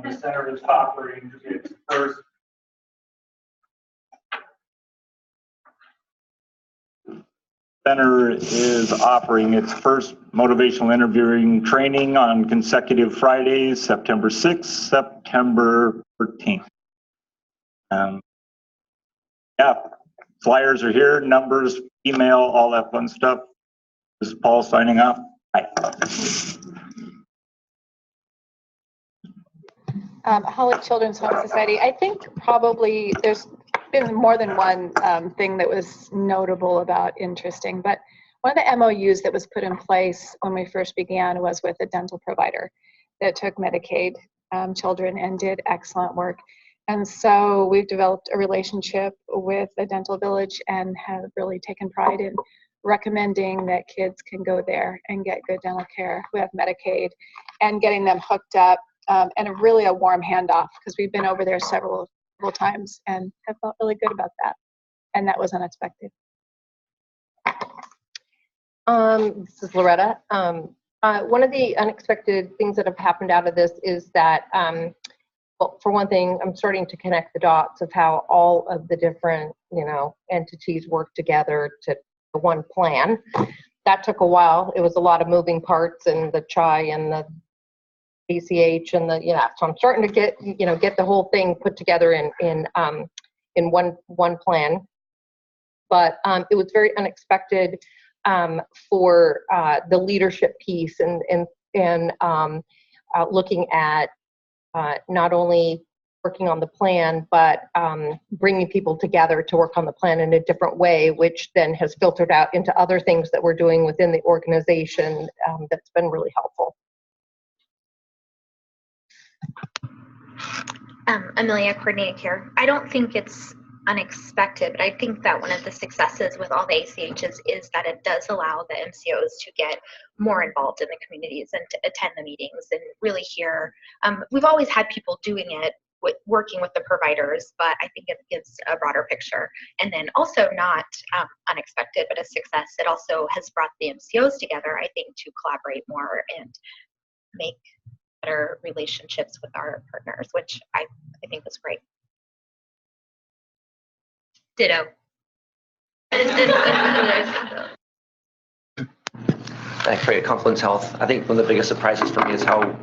S15: the center is offering its first center is offering its first motivational interviewing training on consecutive Fridays, September 6th, September 13th. Yeah, flyers are here, numbers, email, all that fun stuff. This is Paul signing off. Bye.
S5: Holly Children's Home Society. I think probably there's been more than one thing that was notable about interesting, but one of the MOUs that was put in place when we first began was with a dental provider that took Medicaid children and did excellent work. And so we've developed a relationship with the Dental Village and have really taken pride in recommending that kids can go there and get good dental care who have Medicaid and getting them hooked up and really a warm handoff because we've been over there several times and have felt really good about that. And that was unexpected.
S19: This is Loretta. One of the unexpected things that have happened out of this is that, well, for one thing, I'm starting to connect the dots of how all of the different, entities work together to one plan. That took a while. It was a lot of moving parts and the CHI and the ACH and so I'm starting to get the whole thing put together in one plan. But it was very unexpected for the leadership piece and looking at not only working on the plan, but bringing people together to work on the plan in a different way, which then has filtered out into other things that we're doing within the organization that's been really helpful.
S9: Amelia, coordinating care. I don't think it's unexpected, but I think that one of the successes with all the ACHs is that it does allow the MCOs to get more involved in the communities and to attend the meetings and really hear. We've always had people doing it, working with the providers, but I think it gives a broader picture. And then also not unexpected, but a success. It also has brought the MCOs together, I think, to collaborate more and make better relationships with our partners, which I think was great. Ditto.
S22: Thanks for Confluence Health. I think one of the biggest surprises for me is how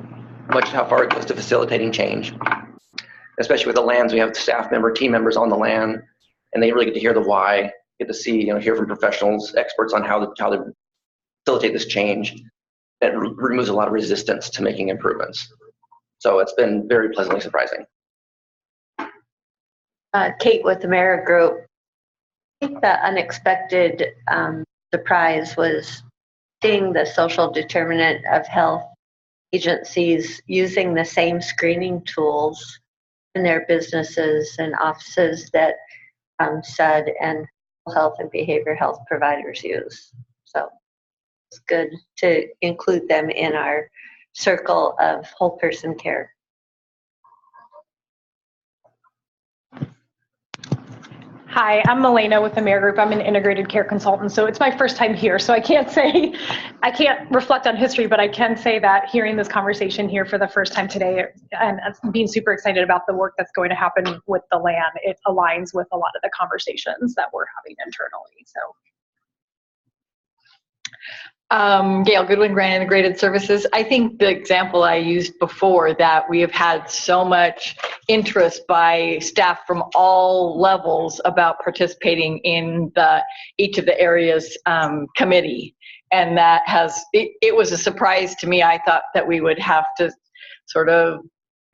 S22: far it goes to facilitating change. Especially with the LANs, we have team members on the LAN, and they really get to hear the why, get to see, hear from professionals, experts on how to facilitate this change. It removes a lot of resistance to making improvements. So it's been very pleasantly surprising.
S6: Kate with the Merit Group. I think the unexpected surprise was seeing the social determinant of health agencies using the same screening tools in their businesses and offices that SUD and health and behavioral health providers use. So it's good to include them in our circle of whole person care.
S23: Hi, I'm Milena with the Merit Group. I'm an integrated care consultant, so it's my first time here, so I can't reflect on history, but I can say that hearing this conversation here for the first time today and being super excited about the work that's going to happen with the LAN, it aligns with a lot of the conversations that we're having internally. So.
S17: Gail Goodwin, Grant Integrated Services. I think the example I used before, that we have had so much interest by staff from all levels about participating in each of the areas committee. And that it was a surprise to me. I thought that we would have to sort of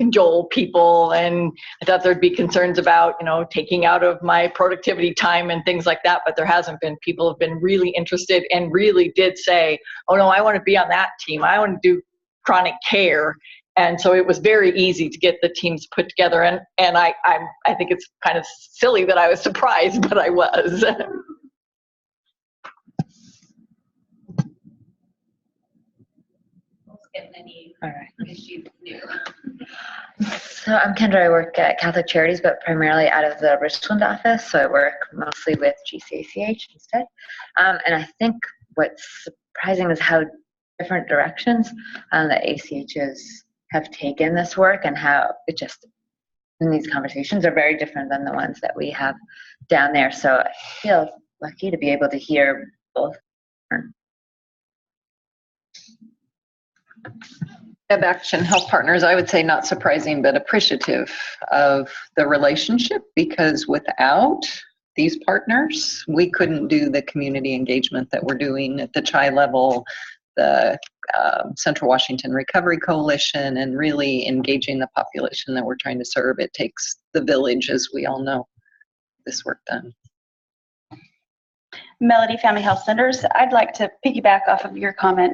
S17: cajole people, and I thought there'd be concerns about, taking out of my productivity time and things like that, but there hasn't been. People have been really interested and really did say, oh no, I want to be on that team. I want to do chronic care. And so it was very easy to get the teams put together. And I think it's kind of silly that I was surprised, but I was.
S7: All right. So I'm Kendra. I work at Catholic Charities, but primarily out of the Richland office. So I work mostly with GCACH instead. And I think what's surprising is how different directions the ACHs have taken this work, and how it just, in these conversations, are very different than the ones that we have down there. So I feel lucky to be able to hear both.
S13: Web Action Health Partners, I would say not surprising, but appreciative of the relationship, because without these partners, we couldn't do the community engagement that we're doing at the CHI level, the Central Washington Recovery Coalition, and really engaging the population that we're trying to serve. It takes the village, as we all know, this work done.
S14: Melody Family Health Centers, I'd like to piggyback off of your comment.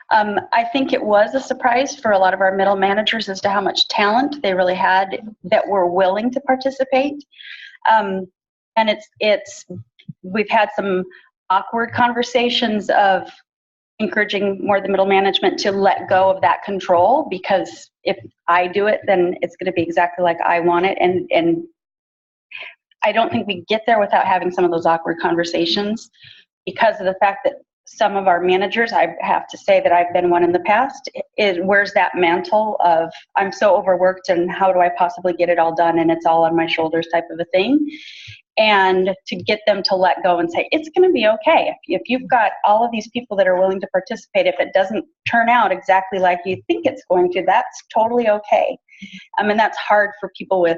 S14: I think it was a surprise for a lot of our middle managers as to how much talent they really had that were willing to participate. And we've had some awkward conversations of encouraging more of the middle management to let go of that control, because if I do it, then it's going to be exactly like I want it. And I don't think we get there without having some of those awkward conversations, because of the fact that some of our managers, I have to say that I've been one in the past, wears that mantle of I'm so overworked and how do I possibly get it all done and it's all on my shoulders type of a thing. And to get them to let go and say, it's going to be okay. If you've got all of these people that are willing to participate, if it doesn't turn out exactly like you think it's going to, that's totally okay. I mean, that's hard for people with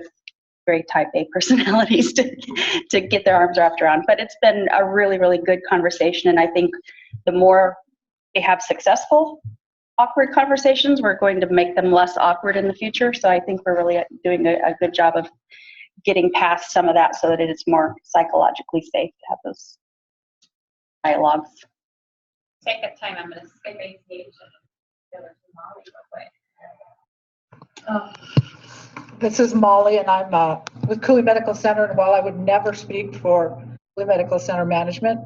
S14: very type A personalities to get their arms wrapped around. But it's been a really, really good conversation. And I think the more they have successful, awkward conversations, we're going to make them less awkward in the future. So I think we're really doing a good job of getting past some of that so that it is more psychologically safe to have those dialogues.
S1: Take that time. I'm going to skip ACH and go to Molly real quick.
S18: This is Molly, and I'm with Cooley Medical Center, and while I would never speak for Cooley Medical Center management,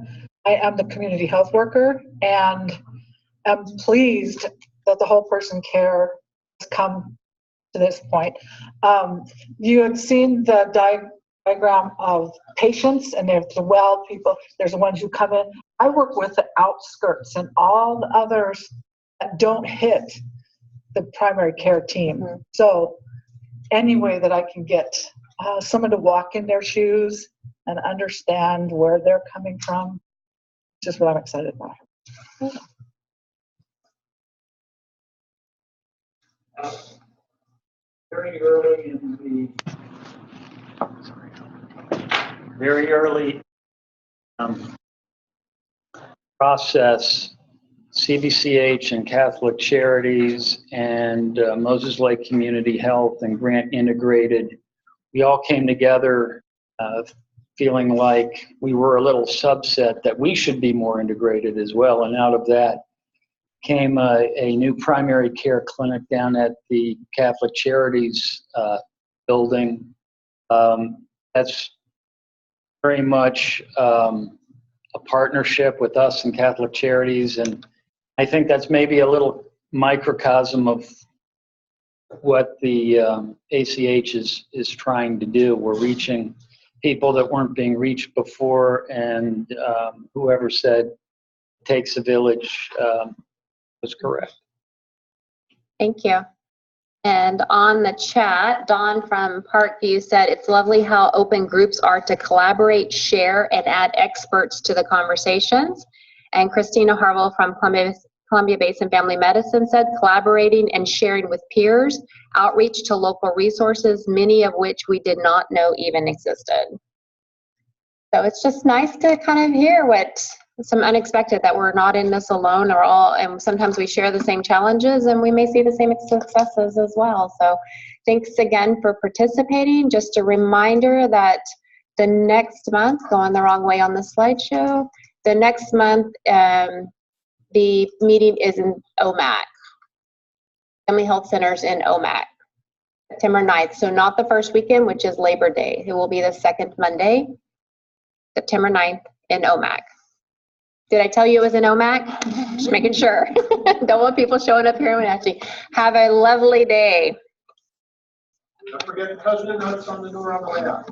S18: I am the community health worker, and I'm pleased that the whole person care has come to this point. You have seen the diagram of patients, and there's the well people, there's the ones who come in. I work with the outskirts and all the others that don't hit the primary care team. Mm-hmm. So any way that I can get someone to walk in their shoes and understand where they're coming from, just what I'm excited about.
S15: Very early in the process, CVCH and Catholic Charities and Moses Lake Community Health and Grant Integrated, we all came together feeling like we were a little subset that we should be more integrated as well. And out of that came a new primary care clinic down at the Catholic Charities building. That's very much a partnership with us and Catholic Charities, and I think that's maybe a little microcosm of what the ACH is trying to do. We're reaching people that weren't being reached before, and whoever said it takes a village was correct.
S10: Thank you. And on the chat, Dawn from Parkview said, it's lovely how open groups are to collaborate, share, and add experts to the conversations. And Christina Harville from Columbia Basin Family Medicine said, collaborating and sharing with peers, outreach to local resources, many of which we did not know even existed. So it's just nice to kind of hear what some unexpected, that we're not in this alone, or all, and sometimes we share the same challenges and we may see the same successes as well. So thanks again for participating. Just a reminder that the next month, going the wrong way on the slideshow, the next month the meeting is in OMAC, Family Health Centers in OMAC, September 9th. So not the first weekend, which is Labor Day. It will be the second Monday, September 9th in OMAC. Did I tell you it was in OMAC? Just making sure. Don't want people showing up here and actually have a lovely day.
S8: Don't forget the President notes on the door on the way out.